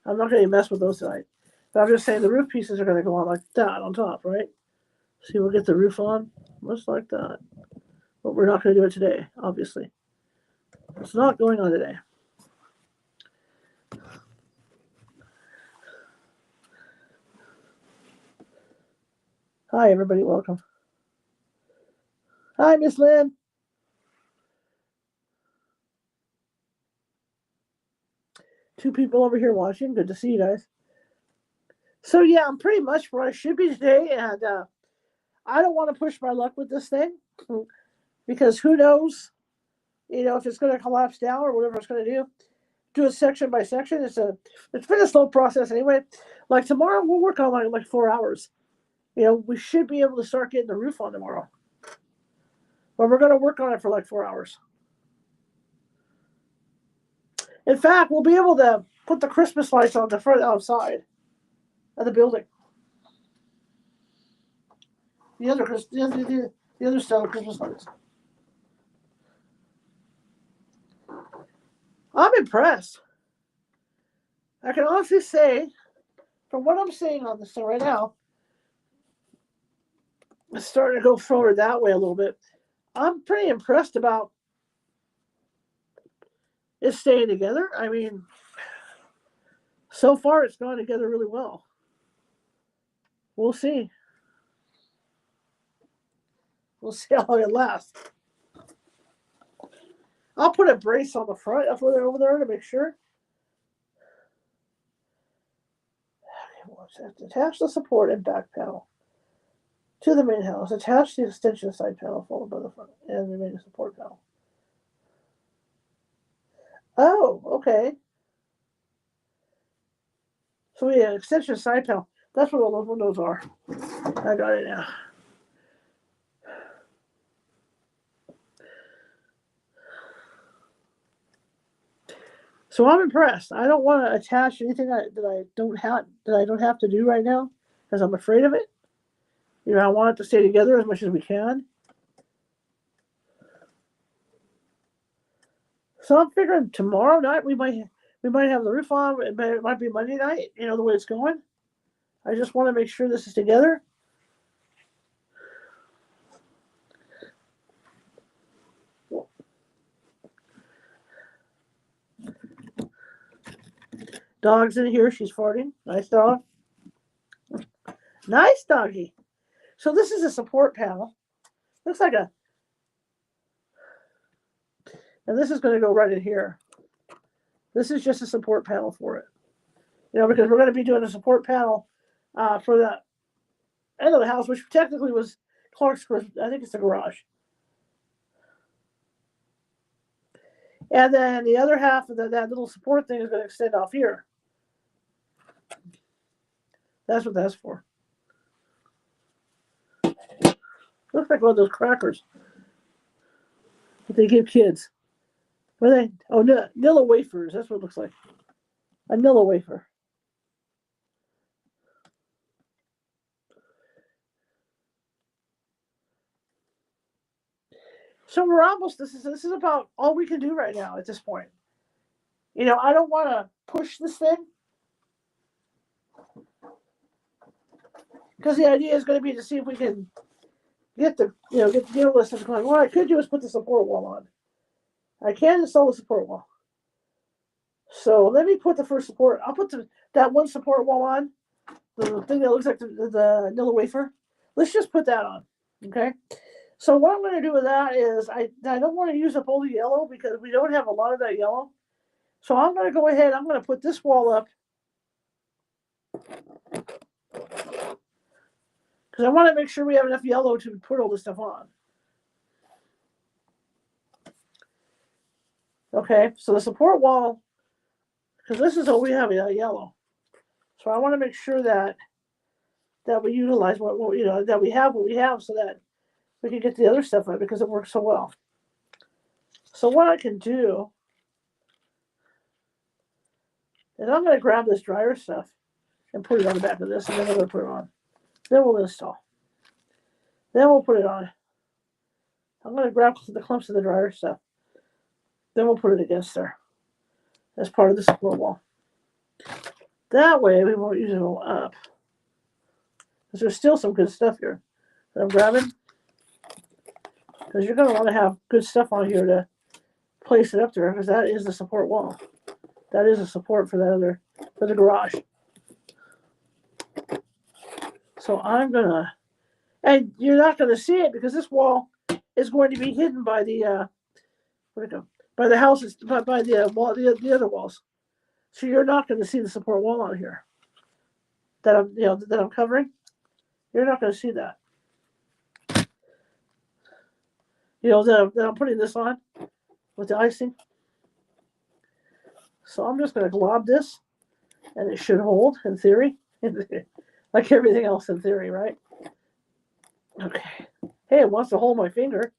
I'm not going to mess with those tonight. But I'm just saying the roof pieces are going to go on like that on top, right? See, we'll get the roof on just like that. But we're not going to do it today, obviously. It's not going on today. Hi, everybody. Welcome. Hi, Miss Lynn. Two people over here watching. Good to see you guys. So, yeah, I'm pretty much where I should be today. And I don't want to push my luck with this thing because who knows, if it's going to collapse down or whatever it's going to do. Do it section by section. It's been a slow process anyway. Like tomorrow, we'll work on like 4 hours. We should be able to start getting the roof on tomorrow. But we're going to work on it for like 4 hours. In fact, we'll be able to put the Christmas lights on the front outside of the building. The other style of Christmas lights. I'm impressed. I can honestly say, from what I'm seeing on this thing right now, it's starting to go forward that way a little bit. I'm pretty impressed about it staying together. I mean, so far it's gone together really well. We'll see. We'll see how long it lasts. I'll put a brace on the front over there to make sure. Attach the support and back panel. to the main house. Attach the extension side panel followed by the front and the main support panel. Oh, okay. So we have extension side panel. That's what all those windows are. I got it now. So I'm impressed. I don't want to attach anything that I don't have to do right now because I'm afraid of it. You know, I want it to stay together as much as we can. So I'm figuring tomorrow night we might have the roof on. It might be Monday night. You know the way it's going. I just want to make sure this is together. Dog's in here. She's farting. Nice dog. Nice doggy. So this is a support panel. Looks like a, and this is going to go right in here. This is just a support panel for it. You know, because we're going to be doing a support panel for the end of the house, which technically was Clark's, I think it's the garage. And then the other half of that little support thing is going to extend off here. That's what that's for. Looks like one of those crackers that they give kids. What are they? Oh, Nilla wafers. That's what it looks like. A Nilla wafer. So we're almost. This is about all we can do right now at this point. You know, I don't want to push this thing because the idea is going to be to see if we can get the list of going. What I could do is put the support wall on. I can install the support wall. So let me put the first support. I'll put that one support wall on. The thing that looks like the Nilla wafer. Let's just put that on. Okay. So what I'm going to do with that is I don't want to use up all the yellow because we don't have a lot of that yellow. So I'm going to go ahead. I'm going to put this wall up because I want to make sure we have enough yellow to put all this stuff on. Okay. So the support wall, because this is all we have, yellow. So I want to make sure that we utilize what that we have what we have so that we can get the other stuff on because it works so well. So what I can do is I'm going to grab this dryer stuff and put it on the back of this, and then I'm going to put it on. Then we'll install. Then we'll put it on. I'm going to grab the clumps of the dryer stuff. Then we'll put it against there as part of the support wall. That way we won't use it all up. Because there's still some good stuff here that I'm grabbing. Because you're going to want to have good stuff on here to place it up there, because that is the support wall. That is a support for the garage. So I'm going to, and you're not going to see it because this wall is going to be hidden by the, by the houses, by the wall, the other walls. So you're not going to see the support wall on here that I'm covering. You're not going to see that. That I'm putting this on with the icing. So I'm just going to glob this, and it should hold in theory, like everything else in theory, right? Okay. Hey, it wants to hold my finger.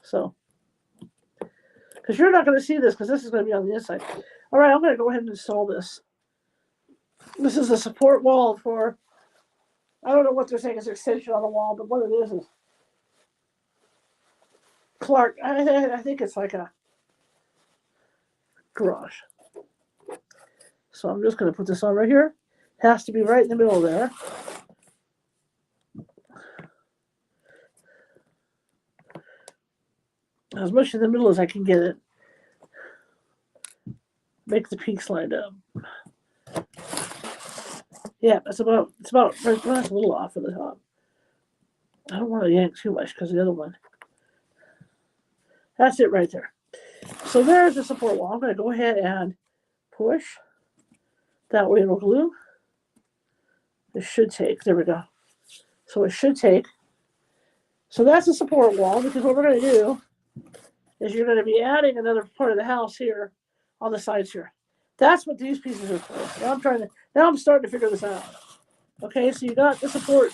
So, because you're not going to see this because this is going to be on the inside. All right, I'm going to go ahead and install this. This is a support wall for, I don't know what they're saying is extension on the wall, but what it is Clark. I think it's like a garage. So I'm just going to put this on right here. Has to be right in the middle there. As much in the middle as I can get it. Make the peaks lined up. Yeah, it's about right. Well, that's a little off of the top. I don't want to yank too much because the other one. That's it right there. So there's the support wall. I'm going to go ahead and push. That way it'll glue. This should take. There we go. So it should take. So that's a support wall, because what we're going to do is you're going to be adding another part of the house here on the sides here. That's what these pieces are for. Now I'm starting to figure this out. Okay, so you got the support.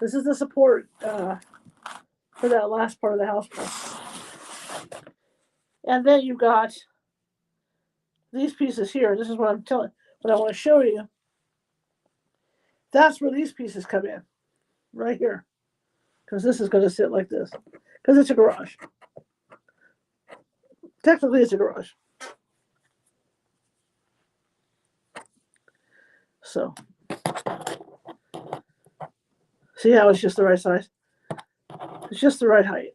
This is the support for that last part of the house. And then you've got these pieces here. This is what what I want to show you. That's where these pieces come in, right here. Because this is going to sit like this. Because it's a garage. Technically, it's a garage. So, see how it's just the right size? It's just the right height.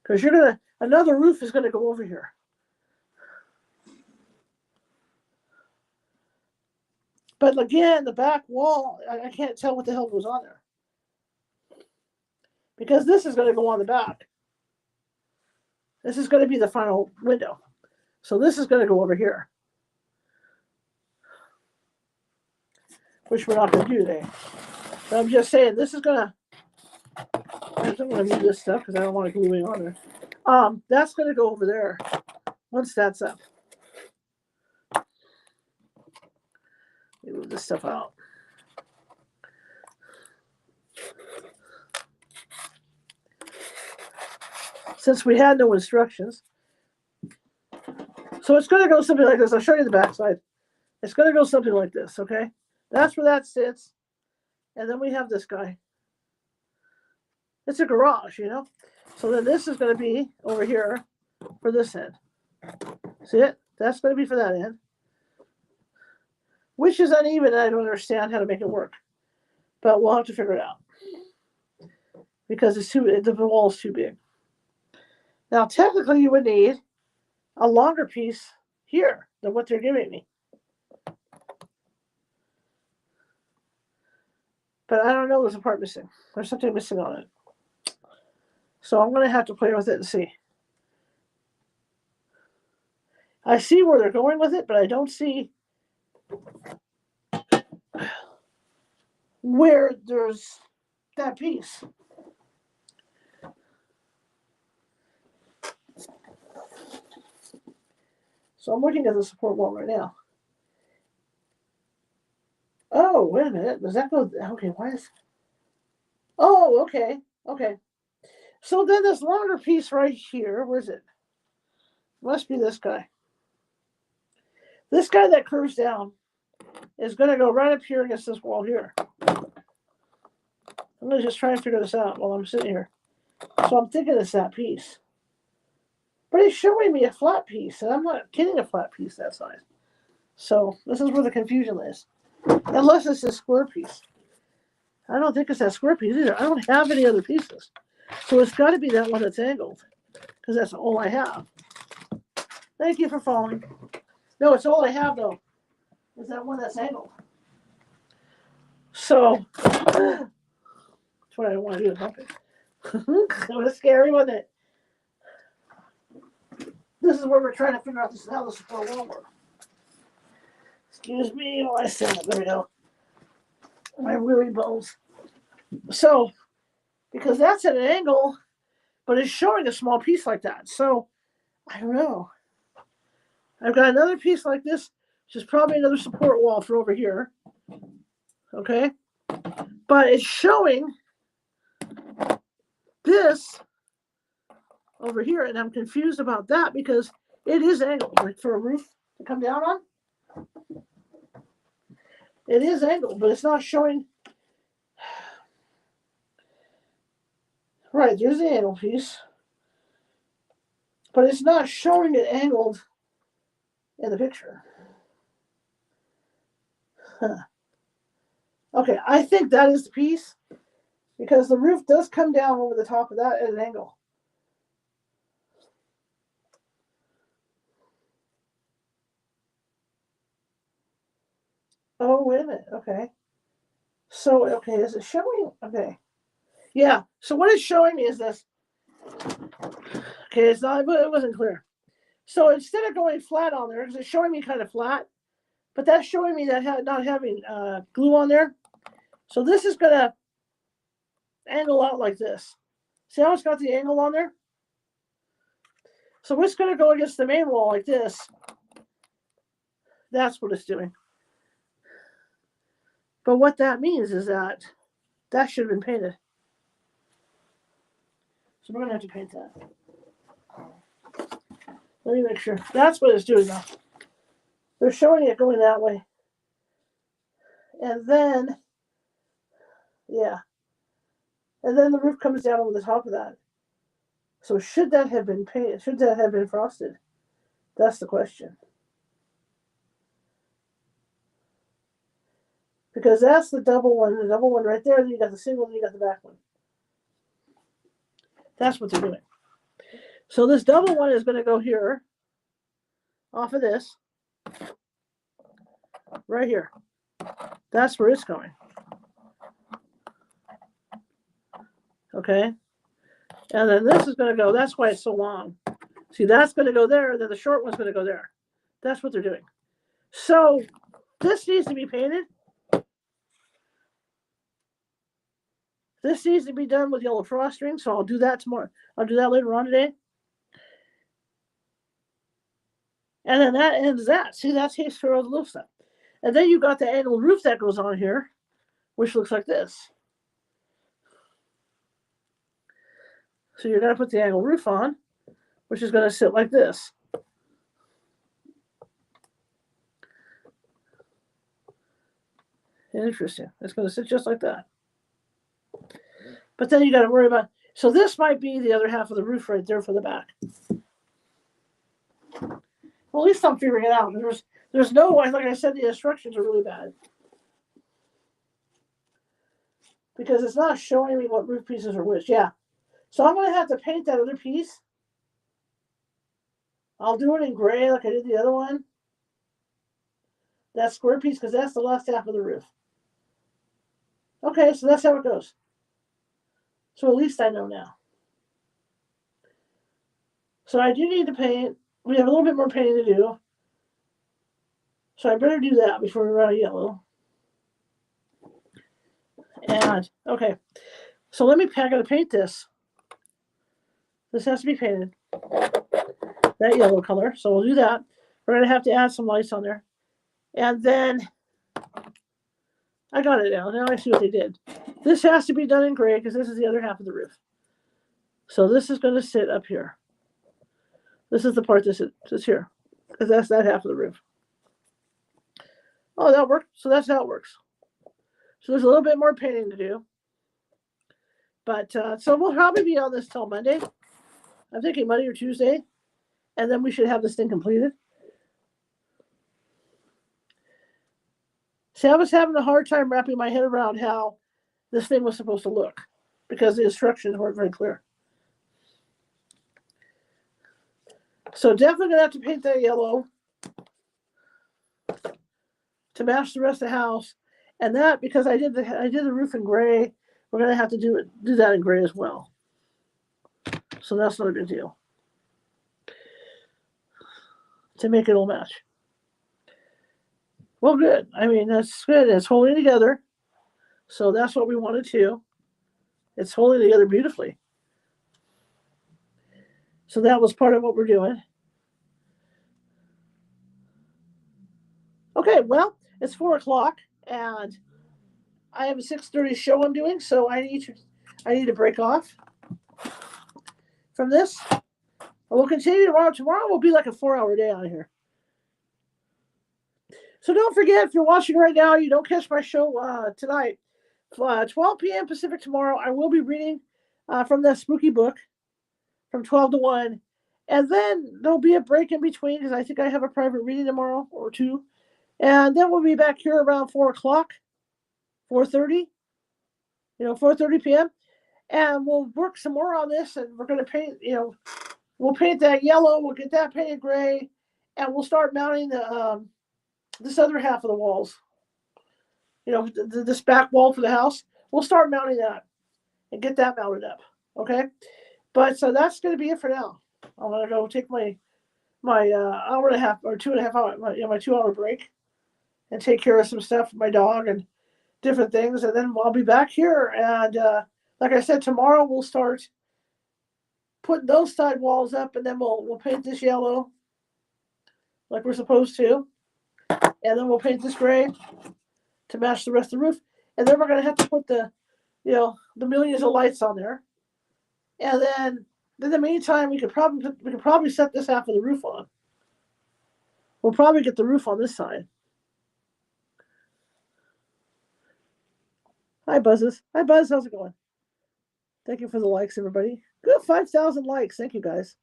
Because another roof is going to go over here. But again, the back wall, I can't tell what the hell goes on there. Because this is going to go on the back. This is going to be the final window. So this is going to go over here. Which we're not going to do today. But I'm just saying, this is going to... I don't want to move this stuff because I don't want it gluing on there. That's going to go over there once that's up. Let me move this stuff out. Since we had no instructions. So it's going to go something like this. I'll show you the back side. It's going to go something like this, okay? That's where that sits. And then we have this guy. It's a garage, you know? So then this is going to be over here for this end. See it? That's going to be for that end. Which is uneven, and I don't understand how to make it work. But we'll have to figure it out. Because the wall is too big. Now, technically, you would need a longer piece here than what they're giving me. But I don't know, there's a part missing. There's something missing on it. So I'm going to have to play with it and see. I see where they're going with it, but I don't see where there's that piece. So I'm looking at the support wall right now. Oh, wait a minute. Does that go? Okay, why is... Oh, okay. Okay. So then this longer piece right here, where's it? Must be this guy. This guy that curves down is going to go right up here against this wall here. I'm going to just try and figure this out while I'm sitting here. So I'm thinking it's that piece. But it's showing me a flat piece, and I'm not getting a flat piece that size. So this is where the confusion is. Unless it's a square piece. I don't think it's that square piece either. I don't have any other pieces. So it's got to be that one that's angled. Because that's all I have. Thank you for following. No, it's all I have, though. Is that one that's angled. So, that's what I want to do. That was scary, wasn't it? This is where we're trying to figure out how the support wall works. Excuse me while I stand up. There we go. My weary bones. So, because that's at an angle, but it's showing a small piece like that. So, I don't know. I've got another piece like this, which is probably another support wall for over here. Okay? But it's showing this over here, and I'm confused about that because it is angled, like for a roof to come down on. It is angled, but it's not showing. Right, there's the angle piece. But it's not showing it angled in the picture. Huh. Okay, I think that is the piece because the roof does come down over the top of that at an angle. Oh, wait a minute. Okay. So, okay, is it showing? Okay. Yeah, so what it's showing me is this. Okay, it wasn't clear. So instead of going flat on there, because it's showing me kind of flat, but that's showing me that not having glue on there. So this is going to angle out like this. See how it's got the angle on there? So it's going to go against the main wall like this. That's what it's doing. But what that means is that should have been painted. So we're going to have to paint that. Let me make sure. That's what it's doing now. They're showing it going that way. And then, yeah. And then the roof comes down over the top of that. So should that have been painted? Should that have been frosted? That's the question. Because that's the double one right there, then you got the single, then you got the back one. That's what they're doing. So this double one is going to go here, off of this, right here. That's where it's going. Okay? And then this is going to go, that's why it's so long. See, that's going to go there, then the short one's going to go there. That's what they're doing. So this needs to be painted. This needs to be done with yellow frosting, so I'll do that tomorrow. I'll do that later on today. And then that ends that. See, that takes care of the little stuff. And then you've got the angled roof that goes on here, which looks like this. So you're going to put the angled roof on, which is going to sit like this. Interesting. It's going to sit just like that. But then you got to worry about, so this might be the other half of the roof right there for the back. Well, at least I'm figuring it out. There's no way, like I said, the instructions are really bad. Because it's not showing me what roof pieces are which. Yeah. So I'm going to have to paint that other piece. I'll do it in gray like I did the other one. That square piece, because that's the last half of the roof. Okay, so that's how it goes. So at least I know now. So I do need to paint. We have a little bit more painting to do. So I better do that before we run out of yellow. And, okay. So I got to paint this. This has to be painted. That yellow color. So we'll do that. We're going to have to add some lights on there. And then, I got it now. Now I see what they did. This has to be done in gray because this is the other half of the roof. So this is going to sit up here. This is the part that sits here because that's that half of the roof. Oh, that worked. So that's how it works. So there's a little bit more painting to do. But so we'll probably be on this till Monday. I'm thinking Monday or Tuesday. And then we should have this thing completed. See, I was having a hard time wrapping my head around how this thing was supposed to look because the instructions weren't very clear. So definitely going to have to paint that yellow to match the rest of the house. And that, because I did the roof in gray, we're going to have to do that in gray as well. So that's not a big deal. To make it all match. Well, good. I mean, that's good. It's holding together. So that's what we wanted to. It's holding together beautifully. So that was part of what we're doing. Okay, well, it's 4 o'clock and I have a 6:30 show I'm doing, so I need to break off from this. We'll continue tomorrow. Tomorrow will be like a 4-hour day out here. So don't forget, if you're watching right now, you don't catch my show tonight. 12 p.m. Pacific tomorrow, I will be reading from that spooky book from 12 to 1. And then there'll be a break in between because I think I have a private reading tomorrow or 2. And then we'll be back here around 4 o'clock, 4:30, 4:30 p.m. And we'll work some more on this and we're going to paint, we'll paint that yellow, we'll get that painted gray, and we'll start mounting the this other half of the walls. This back wall for the house. We'll start mounting that and get that mounted up. Okay? But so that's going to be it for now. I'm going to go take my hour and a half or 2.5 hour, my 2-hour break. and take care of some stuff for my dog and different things. And then I'll be back here. And like I said, tomorrow we'll start putting those side walls up, and then we'll paint this yellow like we're supposed to. And then we'll paint this gray to match the rest of the roof. And then we're going to have to put the millions of lights on there. And then in the meantime, we could probably set this half of the roof on. We'll probably get the roof on this side. Hi, Buzzes. Hi, Buzz. How's it going? Thank you for the likes, everybody. Good, 5,000 likes. Thank you, guys.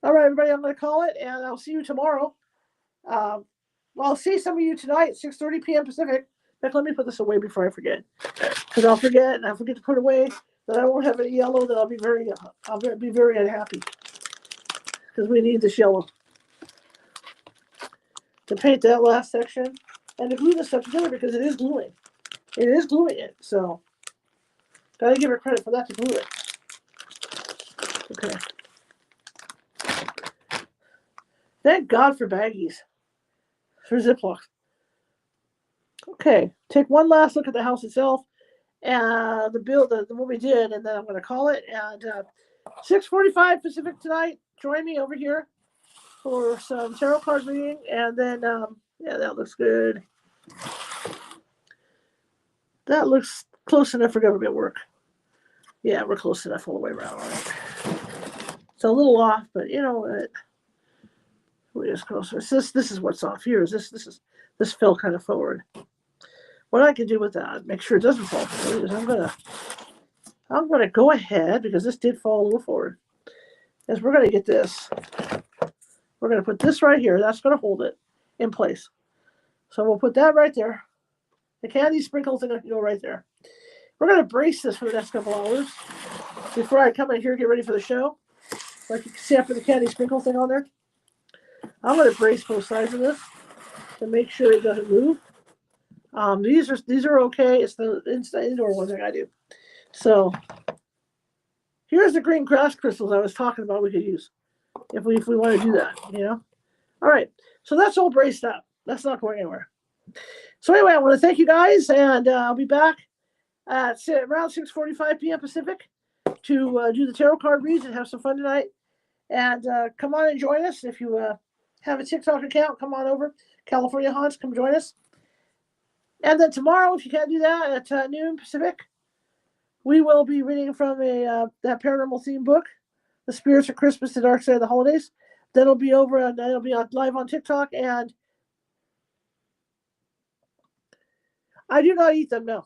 All right, everybody, I'm going to call it, and I'll see you tomorrow. Well, I'll see some of you tonight, 6:30 p.m. Pacific. In fact, let me put this away before I forget, because I'll forget, and I forget to put it away. Then I won't have any yellow. Then I'll be very unhappy, because we need this yellow to paint that last section and to glue this stuff together, because it is gluing. It is gluing it. So, gotta give her credit for that to glue it. Okay. Thank God for baggies, for Ziploc. Okay, take one last look at the house itself and what we did, and then I'm going to call it. And 6:45 Pacific tonight. Join me over here for some tarot card reading, and then yeah, that looks good. That looks close enough for government work. Yeah, we're close enough all the way around. Right? It's a little off, but you know what? We're just closer. This is what's off here. This fell kind of forward. What I can do with that, make sure it doesn't fall forward, is I'm gonna go ahead, because this did fall a little forward. Is we're gonna get this. We're gonna put this right here. That's gonna hold it in place. So we'll put that right there. The candy sprinkles are gonna go right there. We're gonna brace this for the next couple hours before I come in here and get ready for the show. Like you can see, after the candy sprinkle thing on there. I'm going to brace both sides of this to make sure it doesn't move. These are okay. It's the indoor ones I got to do. So here's the green grass crystals I was talking about. We could use if we want to do that. You know. All right. So that's all braced up. That's not going anywhere. So anyway, I want to thank you guys, and I'll be back at around 6:45 p.m. Pacific to do the tarot card reads and have some fun tonight. And come on and join us if you have a TikTok account. Come on over, California Haunts. Come join us. And then tomorrow, if you can't do that, at noon Pacific, we will be reading from that paranormal theme book, "The Spirits of Christmas: The Dark Side of the Holidays." That'll be over, and that'll be live on TikTok. And I do not eat them. No,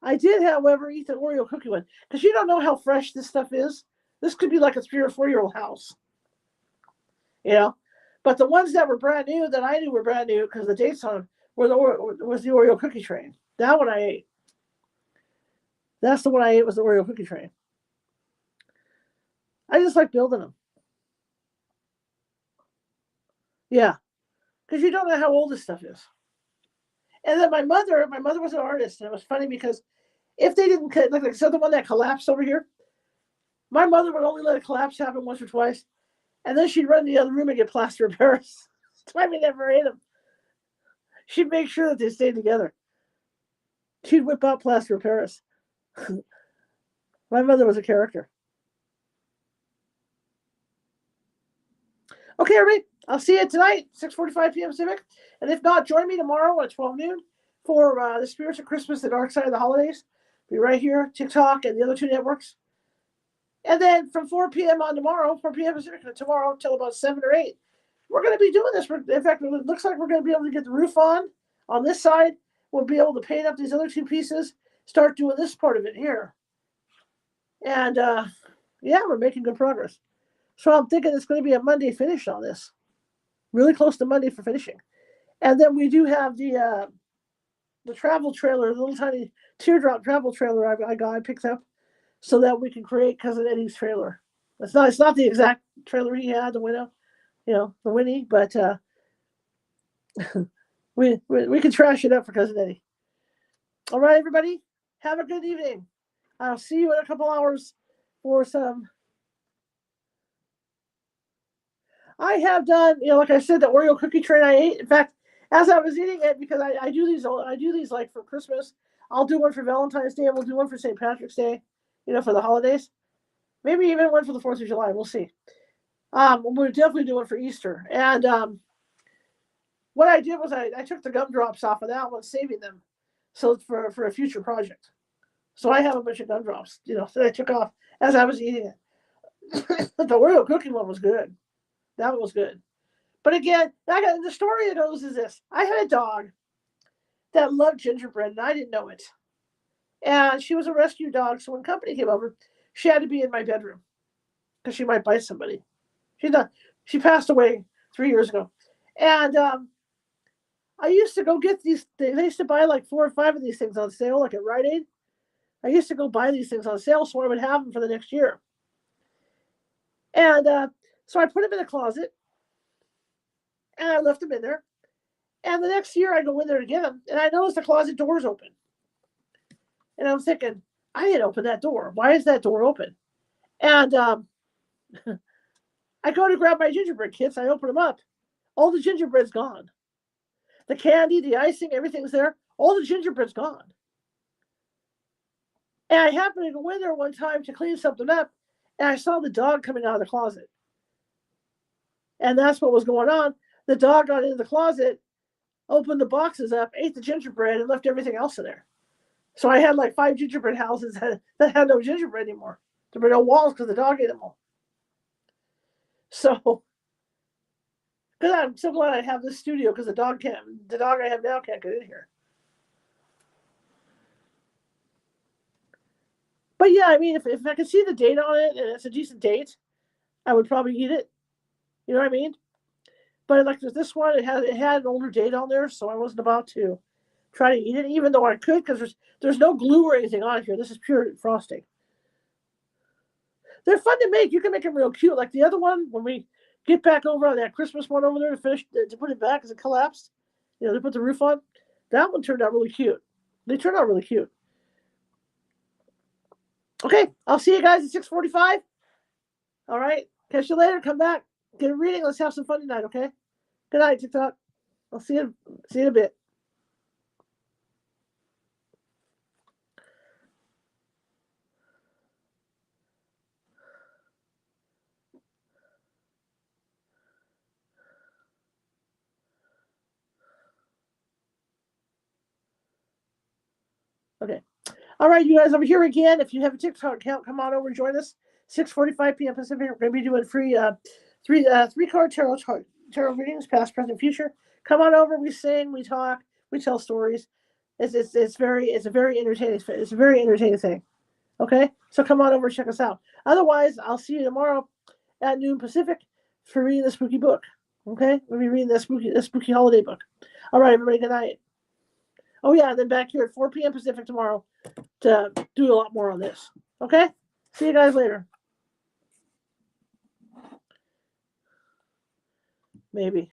I did, however, eat the Oreo cookie one, because you don't know how fresh this stuff is. This could be like a 3 or 4 year old house, you know. But the ones that were brand new, that I knew were brand new because the dates on them, was the Oreo cookie train. That one I ate. That's the one I ate, was the Oreo cookie train. I just like building them. Yeah, because you don't know how old this stuff is. And then my mother was an artist, and it was funny because if they didn't, like so the one that collapsed over here, my mother would only let a collapse happen once or twice, and then she'd run in the other room and get plaster of Paris. That's why we never ate them. She'd make sure that they stayed together. She'd whip out plaster of Paris. My mother was a character. Okay, everybody. I'll see you tonight, 6:45 p.m. Pacific. And if not, join me tomorrow at 12 noon for The Spirits of Christmas: The Dark Side of the Holidays. Be right here, TikTok and the other two networks. And then from 4 p.m. on tomorrow, 4 p.m. Pacific, tomorrow till about 7 or 8, we're going to be doing this. In fact, it looks like we're going to be able to get the roof on this side. We'll be able to paint up these other two pieces, start doing this part of it here. And yeah, we're making good progress. So I'm thinking it's going to be a Monday finish on this. Really close to Monday for finishing. And then we do have the travel trailer, the little tiny teardrop travel trailer I picked up so that we can create Cousin Eddie's trailer. It's not the exact trailer he had, the Winnie, but we can trash it up for Cousin Eddie. All right, everybody, have a good evening. I'll see you in a couple hours for some I have done, like I said, the Oreo cookie tray I ate. In fact, as I was eating it, because I do these like for Christmas. I'll do one for Valentine's Day, and we'll do one for St. Patrick's Day, for the holidays. Maybe even one for the 4th of July. We'll see. We'll definitely do one for Easter. And what I did was I took the gumdrops off of that one, saving them, so for a future project. So I have a bunch of gumdrops, that I took off as I was eating it. But the Oreo cookie one was good. That one was good. But again, the story it goes is this. I had a dog that loved gingerbread, and I didn't know it. And she was a rescue dog, so when company came over, she had to be in my bedroom because she might bite somebody. She passed away 3 years ago. And I used to go get these. They used to buy like 4 or 5 of these things on sale, like at Rite Aid. I used to go buy these things on sale so I would have them for the next year. And so I put them in the closet, and I left them in there. And the next year I go in there to get them, and I notice the closet door's open. And I'm thinking, I didn't open that door. Why is that door open? And I go to grab my gingerbread kits. I open them up. All the gingerbread's gone. The candy, the icing, everything's there. All the gingerbread's gone. And I happened to go in there one time to clean something up, and I saw the dog coming out of the closet. And that's what was going on. The dog got into the closet, opened the boxes up, ate the gingerbread, and left everything else in there. So I had like 5 gingerbread houses that had no gingerbread anymore. There were no walls because the dog ate them all. So, because I'm so glad I have this studio, because the dog I have now can't get in here. But yeah, I mean, if I could see the date on it and it's a decent date, I would probably eat it. You know what I mean? But like this one, it had an older date on there, so I wasn't about to try to eat it, even though I could, because there's no glue or anything on here. This is pure frosting. They're fun to make. You can make them real cute. Like the other one, when we get back over on that Christmas one over there to put it back because it collapsed, they put the roof on. That one turned out really cute. They turned out really cute. Okay, I'll see you guys at 6:45. All right, catch you later. Come back, get a reading. Let's have some fun tonight. Okay. Good night, TikTok. I'll see you in a bit. Okay. All right, you guys, over here again. If you have a TikTok account, come on over and join us. 6:45 p.m. Pacific. We're going to be doing free three-card tarot readings, past, present, future. Come on over. We sing, we talk, we tell stories. It's a very entertaining thing. Okay, so come on over and check us out. Otherwise, I'll see you tomorrow at noon Pacific for reading the spooky book. Okay, we'll be reading the spooky holiday book. All right, everybody. Good night. Oh yeah, and then back here at 4 p.m. Pacific tomorrow to do a lot more on this. Okay? See you guys later. Maybe.